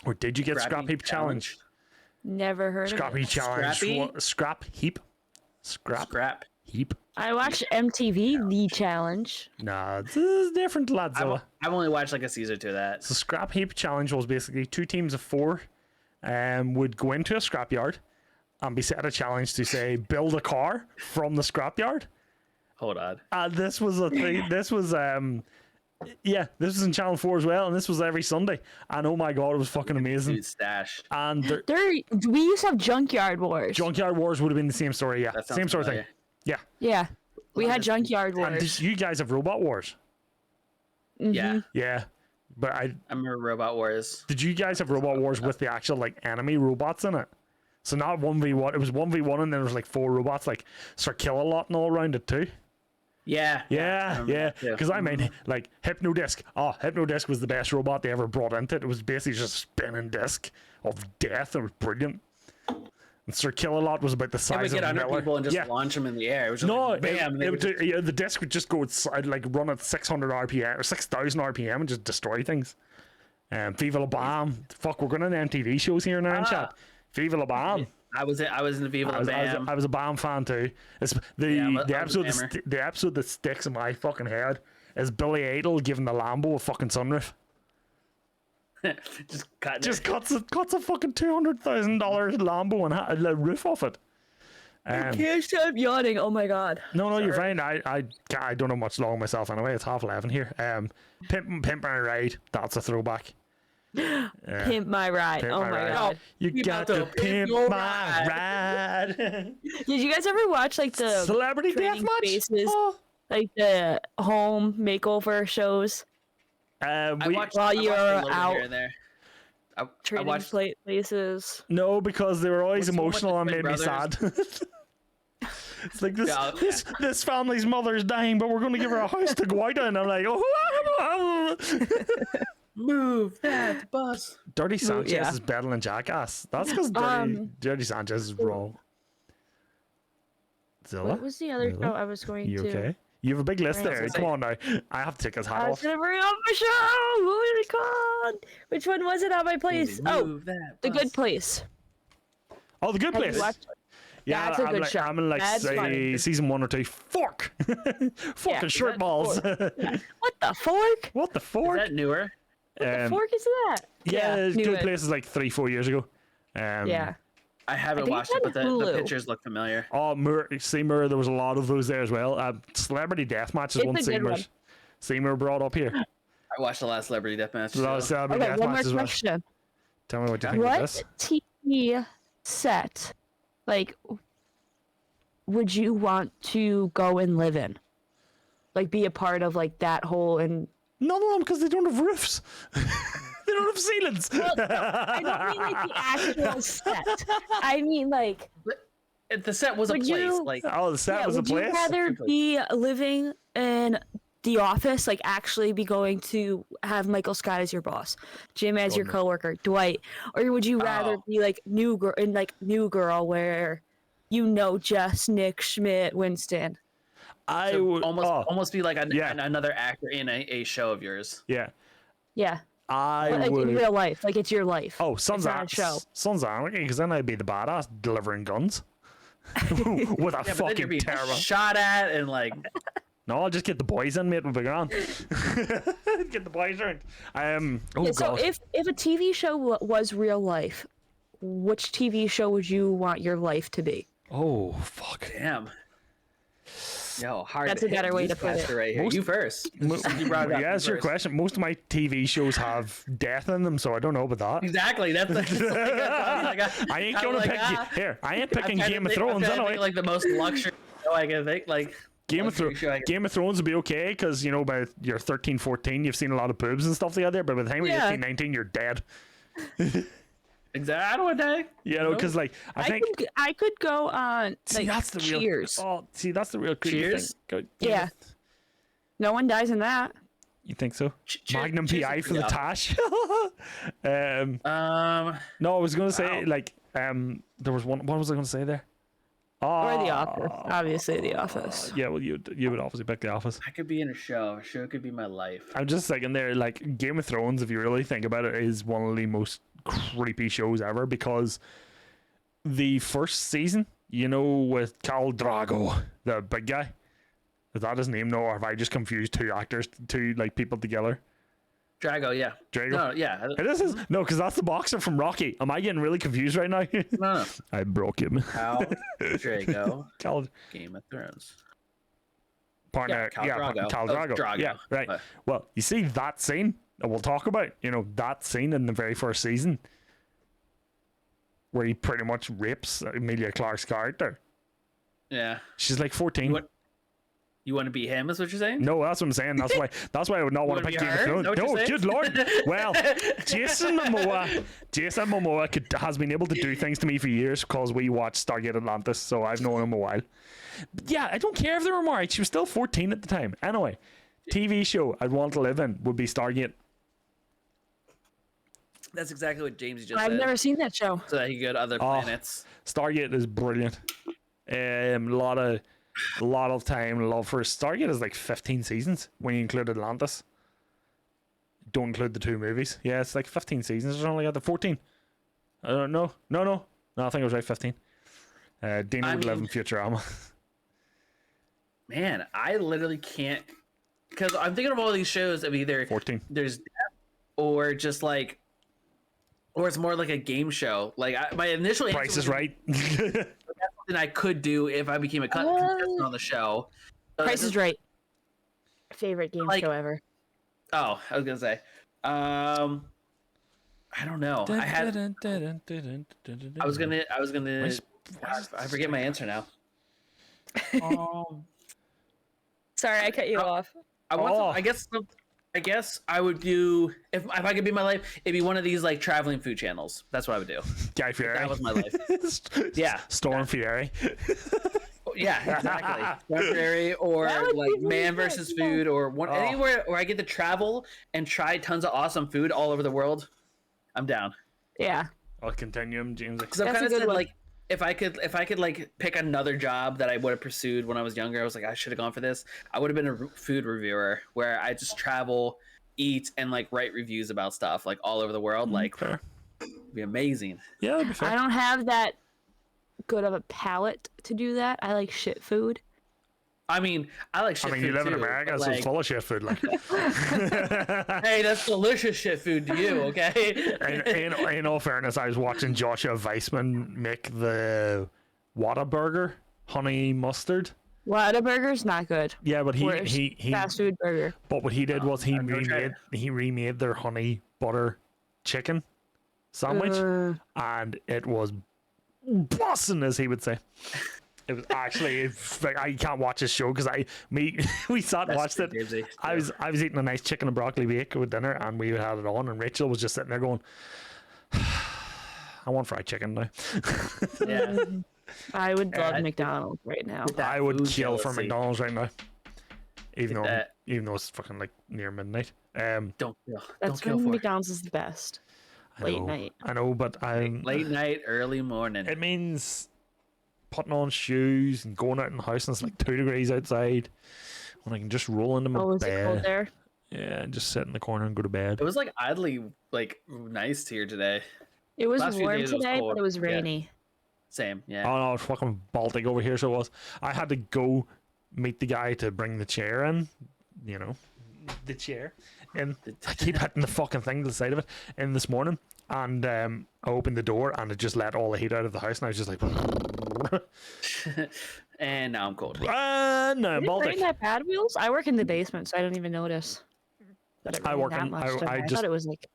Or did you get Scrap Heap Challenge? Never heard Scrap of Heap it. Challenge. Scrap Heap. Scrap Heap. I watched MTV The Challenge. Nah, this is different, Ladzilla. I've only watched like a season or two of that. So Scrap Heap Challenge was basically 2 teams of 4 would go into a scrapyard and be set a challenge to say build a car from the scrapyard. Hold on. This was a thing. This was this was in Channel 4 as well, and this was every Sunday. And oh my god, it was fucking amazing. Dude, stash. And we used to have Junkyard Wars. Junkyard Wars would have been the same story, yeah. Same sort of thing. Yeah. Yeah. We had Junkyard Wars. And did you guys have Robot Wars? Yeah. Yeah. But I remember Robot Wars. Did you guys have Robot Wars with the actual like enemy robots in it? So not 1v1, it was 1v1 and then there was like 4 robots like Sir Kill-A-Lot and all around it too. Yeah. Because I mean, like Hypnodisc. Oh, Hypnodisc was the best robot they ever brought into it. It was basically just a spinning disc of death. It was brilliant. And Sir Kill-A-Lot was about the size of get under Miller. people and just launch them in the air. It was just no, like, bam. the disc would just go like run at 600 RPM or 6,000 RPM and just destroy things. Viva La Bam. Fuck, we're going on MTV shows here now in chat. Viva La Bam. I was in the Viva La Bam. I was a Bam fan too. It's the episode that sticks in my fucking head is Billy Idol giving the Lambo a fucking sunroof. Just cuts a fucking $200,000 Lambo and a roof off it. I can't stop yawning. Oh my god. No, sorry. You're fine. I don't know much long myself anyway. It's 11:30 here. Pimp My Ride. That's a throwback. Pimp My Ride. Oh my god. You got to pimp my ride. Did you guys ever watch like the Celebrity Deathmatch? Like the home makeover shows? I watched while you're out here and there. trading places. No, because they were always emotional and made me sad. It's like this family's mother's dying, but we're going to give her a house to go out in. I'm like, oh. Move that bus. Dirty Sanchez is better than Jackass. That's because Dirty Sanchez is wrong. Zilla? What was the other show I was going to? You okay? You have a big list there. Come on now. I have to take his hat off. I was going to bring up my show. What was it called? Which one was it on my place? The Good Place. Oh, The Good Place. Yeah, that's a good show. I'm in like say season 1 or 2. Fork. Fucking shirt balls. What the fork? What the fork? Is that newer? What the fork is that? Yeah, Good Place is like 3-4 years ago. Yeah. I haven't watched it, but the pictures look familiar. Oh, Seymour, there was a lot of those there as well. Celebrity Deathmatch is one Seymour brought up here. I watched the last Celebrity Deathmatch. One more question. Tell me what you think of this. What TV set, like, would you want to go and live in? Like, be a part of, like, that whole... None of them, because they don't have roofs. They don't have ceilings. Well, no, I don't mean like the actual set. I mean like. If the set was a Would place, you- like Oh, the set was a Would you place. rather be living in the office, like actually be going to have Michael Scott as your boss, Jim as your coworker, Dwight, or would you rather be like New Girl, where you know Jess, Nick, Schmidt, Winston? I to would almost be like Yeah. another actor in a show of yours. Yeah, Yeah, I but like would. in real life, like it's your life. Oh, Sons not a show. Sons of Anarchy, because then I'd be the badass delivering guns with a Yeah, but then you're fucking being terrible. shot at and like No, I'll just get the boys in, mate. We'll be gone. Get the boys around. Oh Yeah, so god. if a TV show was real life, which TV show would you want your life to be? Oh fuck. damn. Yo, hard. That's a hit better way to put it. newscaster right here. Most- You first. You brought it up. Yeah, that's your first. question. Most of my TV shows have death in them, so I don't know about that. Exactly. That's like, I ain't gonna pick here. I ain't picking Game of Thrones anyway. Like the most luxury show I can think. Like Game of Thrones would be okay because, you know, by you're 13, 14, you've seen a lot of boobs and stuff together, but by the time you're Yeah. 18, 19, you're dead. Exactly. I don't want to die. You know, because like I think I could go on see like that's the real Cheers. Oh, see that's the real creepy Cheers? thing. Yeah. No one dies in that. You think so? Cheers- Magnum cheers PI is for the pretty tash. No, I was gonna say like there was one. What was I gonna say there? Or The Office. Obviously, The Office. Yeah, well, you would obviously pick The Office. I could be in a show. A show could be my life. I'm just thinking there, like Game of Thrones, if you really think about it, is one of the most creepy shows ever because the first season, you know, with Khal Drago, the big guy, is that his name? No, or have I just confused two actors, two like people together? Drago, yeah. Drago? No, yeah. It is no, because that's the boxer from Rocky. Am I getting really confused right now? No. I broke him. How Drago, Khal, Game of Thrones. partner, Khal Drago. Khal Oh, Drago. Drago. Yeah, right. Well, you see that scene that we'll talk about. You know that scene in the very first season where he pretty much rapes Emilia Clarke's character. Yeah. She's like 14. You want to be him? Is what you're saying? No, that's what I'm saying. That's why I would not want to wanna pick be Game of her? Thrones. Is that what No, you're saying? good lord. Well, Jason Momoa has been able to do things to me for years because we watched Stargate Atlantis, so I've known him a while. But yeah, I don't care if they were married. She was still 14 at the time. Anyway, TV show I'd want to live in would be Stargate. That's exactly what James just I've said. never seen that show. So that he could go to other planets. Stargate is brilliant. A lot of time love for Stargate is like 15 seasons when you include Atlantis. Don't include the two movies. Yeah, it's like 15 seasons or something like that. The 14. I don't know. No, I think it was right. 15. Dana would live in Futurama. Man, I literally can't, because I'm thinking of all these shows of either 14. there's death or just like, or it's more like a game show. Like my initial answer Price was is Right. something I could do if I became a contestant on the show. So Price is Right. Favorite game Like- show ever. Oh, I was gonna say, I don't know. I was gonna. I forget my answer now. Sorry, I cut you off. I want. I guess I would do if I could be my life. It'd be one of these like traveling food channels. That's what I would do. Guy Fieri. That was my life. Yeah. Storm Fieri. Yeah, exactly. Library or That would like be really Man good, versus yeah. Food or one anywhere where I get to travel and try tons of awesome food all over the world. I'm down. Yeah. I'll continue him, James. Because I've That's kind a of good said one. like if I could like pick another job that I would have pursued when I was younger, I was like I should have gone for this. I would have been a food reviewer where I just travel, eat, and like write reviews about stuff like all over the world. Like Fair. it'd be amazing. Yeah, that'd be fair. I don't have that good of a palate to do that. I like shit food. I mean, I like shit I mean, food you live in too, America, but, so it's like, full of shit food. Like, hey, that's delicious shit food to you, okay? in all fairness, I was watching Joshua Weissman make the Whataburger honey mustard. Whataburger's not good. Yeah, but Worst he fast food burger. but what he did was he I've never tried remade their honey butter chicken sandwich, and it was bussin', as he would say. It was actually like I can't watch this show because we sat and watched it. Dibsy. I was eating a nice chicken and broccoli bake with dinner, and we had it on, and Rachel was just sitting there going, "I want fried chicken now." Yeah. I would love McDonald's right now. That I would food kill for jealousy. McDonald's right now, even That- though it's fucking like near midnight. Don't kill. That's Don't kill when for it. McDonald's is the best. I Late know, night. I know, but Late night, early morning. it means putting on shoes and going out in the house, and it's like 2 degrees outside, when I can just roll into my Oh, is it cold bed. there? Yeah, and just sit in the corner and go to bed. It was like oddly like nice here today. It was Last few warm days it was today, cold. but it was Yeah. rainy. Same, yeah. Oh no, it's fucking Baltic over here, so it was. I had to go meet the guy to bring the chair in, you know, the chair. And I keep hitting the fucking thing to the side of it in this morning. And I opened the door and it just let all the heat out of the house. And I was just like, And now I'm cold. no, Did it Baltic. rain that bad, Wheels? I work in the basement, so I don't even notice that it I rained work that in- much. I today. I just- thought it was like,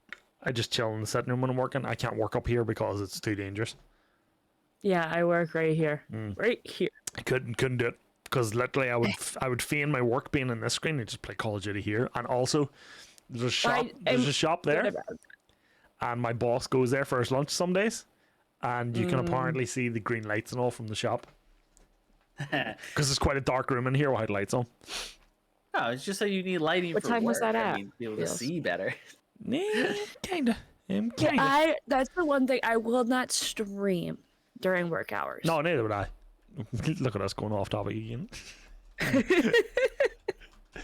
I just chill in the sitting room when I'm working. I can't work up here because it's too dangerous. yeah, I work right here. Right here. I couldn't do it because literally I would feign my work being in this screen and just play Call of Duty here. And also, there's a shop. There's a shop there. Good about it. And my boss goes there for his lunch some days, and you can apparently see the green lights and all from the shop because it's quite a dark room in here without lights on. No, it's just that you need lighting What for time was work. that I at? mean, be able to Feels. see better. Yeah, kinda. Yeah, Kinda. that's the one thing I will not stream during work hours. No, neither would I. Look at us going off topic again.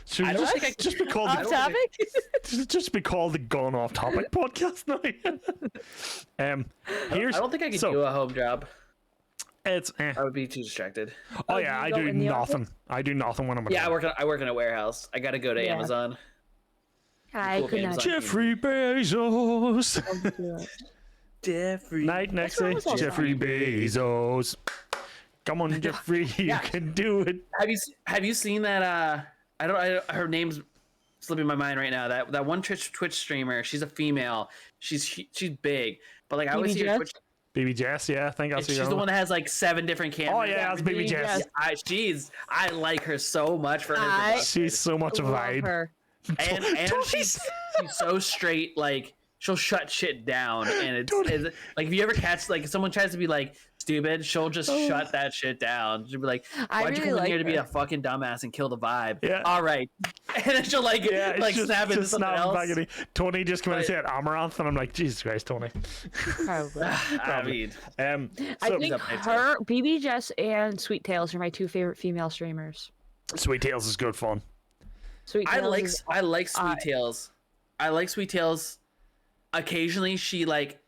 Should we I don't just, think I can- just be called Off the, topic? just be called the Gone Off Topic podcast now? Here's I don't think I could so do a home job. it's I would be too distracted. oh Oh, yeah, do I you go do in the office? nothing. I do nothing when I'm at Yeah, home. I work in a warehouse. I gotta go to Yeah. Amazon. I Cool could games not on- Jeffrey Bezos. do it. Jeffrey. Night next what I day, was all Jeffrey Bezos. Come on, Jeffrey, you Yeah. can do it. Have you seen that? Her name's slipping my mind right now. That one Twitch streamer. She's a female. She's big, but like I always BB see her Jess? Twitch. Baby Jess, yeah, I think And I'll see she's the one that has like 7 different cameras. Oh yeah, that's Baby BB Jess. Jess. I like her so much for her. I- production. She's so much a Love vibe. her. and she's so straight. Like she'll shut shit down, and it's like if you ever catch like if someone tries to be like stupid, she'll just shut that shit down. She'll be like, I "Why'd you really come in like here to be her. a fucking dumbass and kill the vibe?" Yeah. All right, and then she'll like Yeah, like it's snap into something snapping else. back at me. Tony just came in and But- said Amaranth, and I'm like, Jesus Christ, Tony. Probably. I mean, I So, think up there, too. her, BB Jess, and Sweet Tails are my 2 favorite female streamers. Sweet Tails is good fun. Sweet I Tails like is- I like Sweet Tails. I like Sweet Tails. Occasionally, she like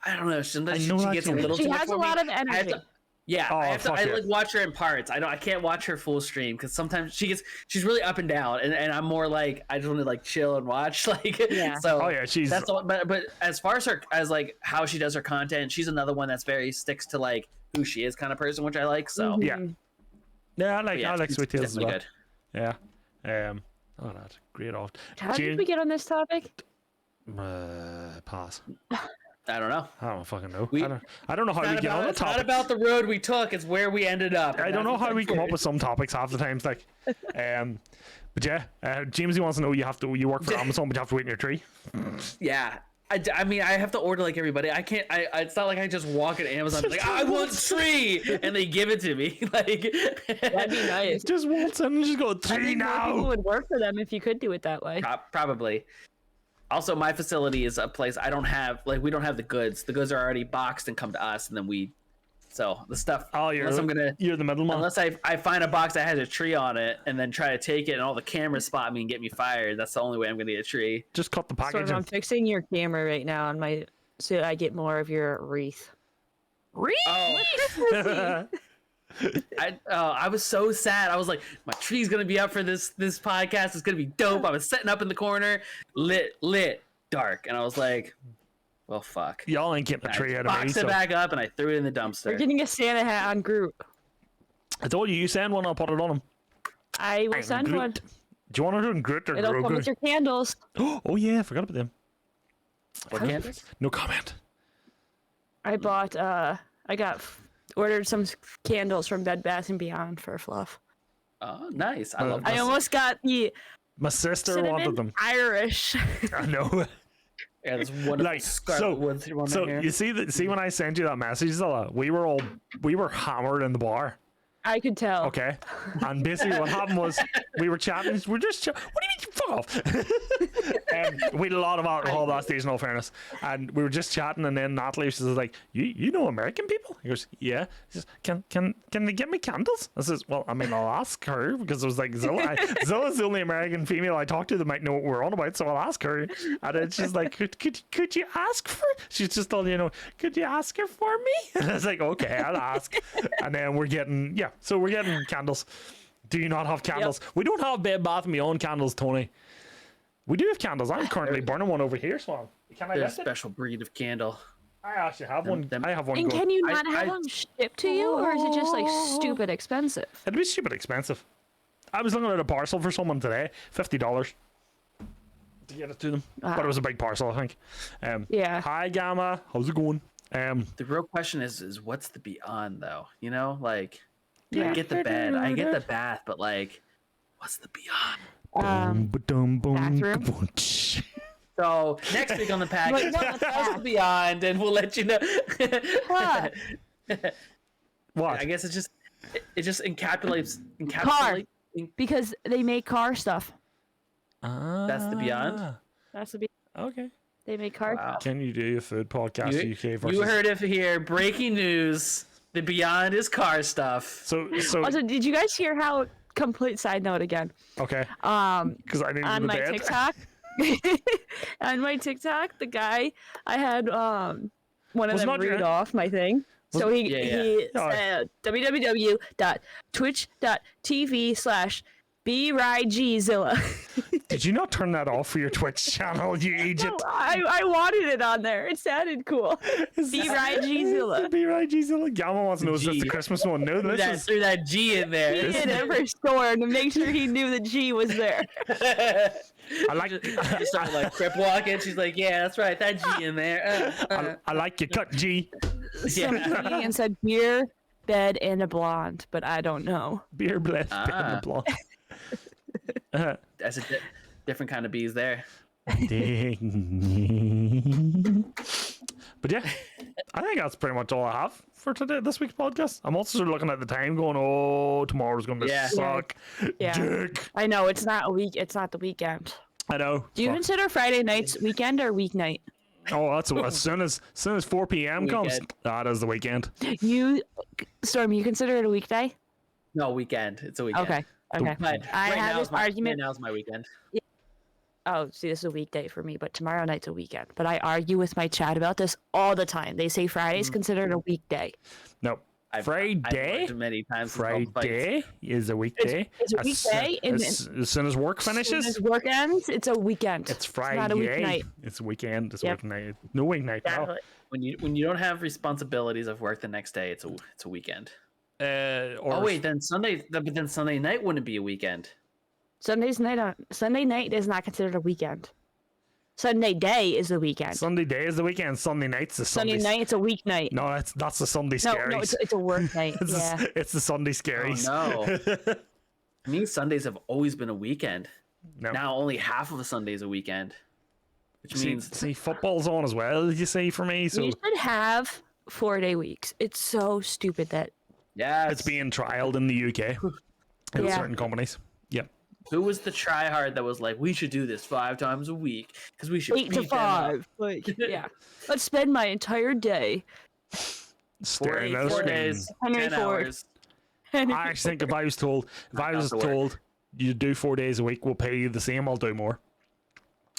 I don't know. Sometimes I know she that gets a feeling. little She too much has a for me. lot of I have energy. to- yeah, Oh, I have to. fuck I yeah. like watch her in parts. I can't watch her full stream because sometimes she's really up and down, and I'm more like I just want to like chill and watch. Like Yeah. so. Oh yeah, she's That's all, but as far as her as like how she does her content, she's another one that's very sticks to like who she is kind of person, which I like. So yeah. Yeah, I but like she's Sweet Tails as well. definitely good. Yeah. Oh, that's great. Off. How did we get on this topic? Pass. I don't know. I don't fucking know. We- I don't know how we get on the It's not topic. about the road we took; it's where we ended up. I don't know how we come up with some topics half the times. Like, but yeah, Jamesy wants to know you work for Amazon, but you have to wait in your tree. Yeah. I mean, I have to order like everybody. I can't. It's not like I just walk at Amazon and be like, I want tree, and they give it to me. Like That'd be nice. Just waltz in and just go I tree think more people now. would work for them if you could do it that way. Probably. Also, my facility is a place I don't have. Like, we don't have the goods. The goods are already boxed and come to us, and then we. So the stuff. Oh, you're the middleman. Unless I find a box that has a tree on it, and then try to take it, and all the cameras spot me and get me fired. That's the only way I'm gonna get a tree. Just cut the Sort package. of, I'm fixing your camera right now on my, so I get more of your wreath. Wreath? Oh. I was so sad. I was like, my tree's gonna be up for this podcast. It's gonna be dope. I was setting up in the corner, lit, dark, and I was like, well, fuck. Y'all ain't getting a I tree out of me. boxed it So. back up and I threw it in the We're dumpster. getting a Santa hat on Groot. I told you send one. I'll put it on him. I will send Groot. one. Do you want to do in Groot or It'll come with Grogu? your candles. Oh yeah, I forgot about them. What candles? No comment. I bought, I got Ordered some candles from Bed Bath & Beyond for Fluff. Oh, nice. I love I this. almost got the My sister wanted cinnamon them. Irish. I know. Yeah, this wonderful Like, scarlet wood one So right here. you see when I sent you that message, Zilla, we were hammered in the bar. I could tell. Okay. And basically what happened was we were chatting. We're just what do you mean? Fuck off. We had a lot of alcohol that stage, in all fairness. And we were just chatting, and then Natalie, she was like, you know American people? He goes, yeah. She says, can they get me candles? I says, well, I mean, I'll ask her, because it was like Zilla. Zilla's the only American female I talked to that might know what we're on about, so I'll ask her. And then she's like, could you ask for? She's just told, could you ask her for me? And I was like, okay, I'll ask. And then we're getting candles. Do you not have candles? Yep. We don't have Bed Bath & Beyond candles, Tony. We do have candles. I'm currently burning one over here, Swan. Can I They're a get it? special breed of candle. I actually have one. I have one. And going. can you not have them shipped to you, or is it just like stupid expensive? It'd be stupid expensive. I was looking at a parcel for someone today, $50 to get it to them. But it was a big parcel, I think. Yeah. Hi, Gamma. How's it going? The real question is what's the beyond, though? I Yeah. get the bed, I get the bath, but like, what's the beyond? Bathroom. So next week on the package, what's the beyond, and we'll let you know. What? What? I guess it just encapsulates. Car. Because they make car stuff. That's the beyond. That's the Okay. They make car Wow. stuff. Can you do a food podcast UK versus? You heard it here. Breaking news. The beyond is car stuff. So Also, did you guys hear how? Complete side note again. okay. Because I didn't On my TikTok. On my TikTok, the guy I had one of them read off my thing. So he said www.twitch.tv/Bridgzilla. Did you not turn that off for your Twitch channel, you agent? No, I wanted it on there. It sounded cool. Bridgzilla. Bridgzilla. Gamma wants to know, is this the Christmas one? No, this is... Threw that G in there. He did every store to make sure he knew the G was there. I like... She started like crip walking. She's like, yeah, that's right. That G in there. I like your cut, G. Yeah. And said beer, bed, and a blonde, but I don't know. Beer, blessed, bed, and blonde. That's a different kind of bees there. But yeah, I think that's pretty much all I have for this week's podcast. I'm also sort of looking at the time going, oh, tomorrow's going to suck. Yeah. Dick. I know, it's not the weekend. I know. Do you consider Friday nights weekend or weeknight? Oh, that's as soon as 4 p.m. comes, that is the weekend. Storm, you consider it a weekday? No, weekend. It's a weekend. Okay. But I have this argument. Right now's my weekend. Oh, see, this is a weekday for me, but tomorrow night's a weekend. But I argue with my chat about this all the time. They say Friday's considered a weekday. No. Friday? I've many times. Friday is a weekday. It's a weekday. As soon as work finishes? As soon as work ends, it's a weekend. It's Friday. It's not a weeknight. It's a weekend. It's a weeknight. No weeknight. Exactly. No. When you don't have responsibilities of work the next day, it's a weekend. Then Sunday night wouldn't be a weekend. Sunday night is not considered a weekend. Sunday day is the weekend. Sunday day is the weekend. Sunday night's the Sunday. Sunday night, it's a weeknight. No, that's the Sunday scaries. No, it's a work night. It's the Sunday scaries. Oh, no. I mean, Sundays have always been a weekend. No. Now only half of a Sunday is a weekend. Which means football's on as well, you see, for me. So we should have 4-day weeks. It's so stupid that it's being trialed in the UK in certain companies. Yep. Who was the tryhard that was like, we should do this 5 times a week because we should 8 to 5. Like, yeah, let's spend my entire day staring at a 4 screen. days, Henry 10 Ford. hours. I actually think if I was told you do 4 days a week, we'll pay you the same, I'll do more.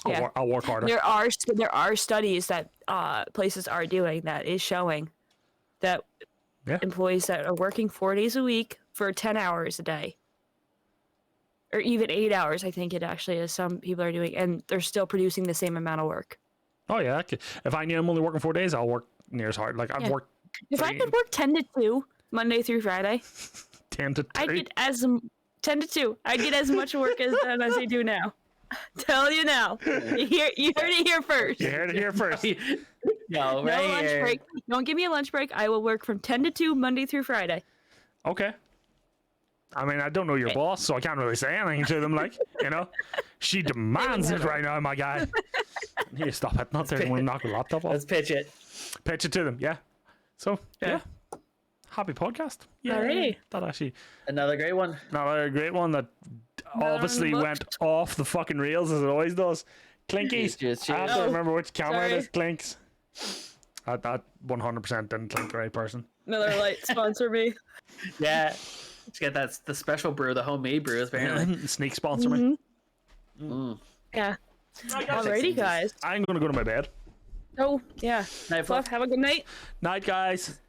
I'll work harder. There are studies that places are doing that is showing that employees that are working 4 days a week for 10 hours a day, or even 8 hours, I think it actually is. Some people are doing, and they're still producing the same amount of work. Oh yeah, if I knew I'm only working 4 days, I'll work near as hard. Like I've worked. If I could work 10 to 2 Monday through Friday, 10 to 2. I get 10 to 2. I get as much work as I do now. Tell you now. You heard it here first. You heard it here first. No, No right lunch here. break. Don't give me a lunch break. I will work from 10 to 2 Monday through Friday. Okay. I mean, I don't know your boss, so I can't really say anything to them. Like, you know, she demands it right now, my guy. Here, stop it! Not there. We'll knock the laptop off. Let's pitch it. Pitch it to them. Yeah. So yeah. Happy podcast. Yeah. Alrighty. That actually Another great one. another great one that obviously looked. went off the fucking rails as it always does. Clinkies. Cheers, I have cheers. to remember which camera it Sorry. is. Clinks. That 100% didn't clink the right person. Miller Lite sponsor me. Yeah. Let's get the special brew, the homemade brew, apparently. Sneak sponsor me. Yeah. Alrighty, guys. I'm gonna go to my bed. Oh, yeah. Night, Fluff, have a good night. Night, guys.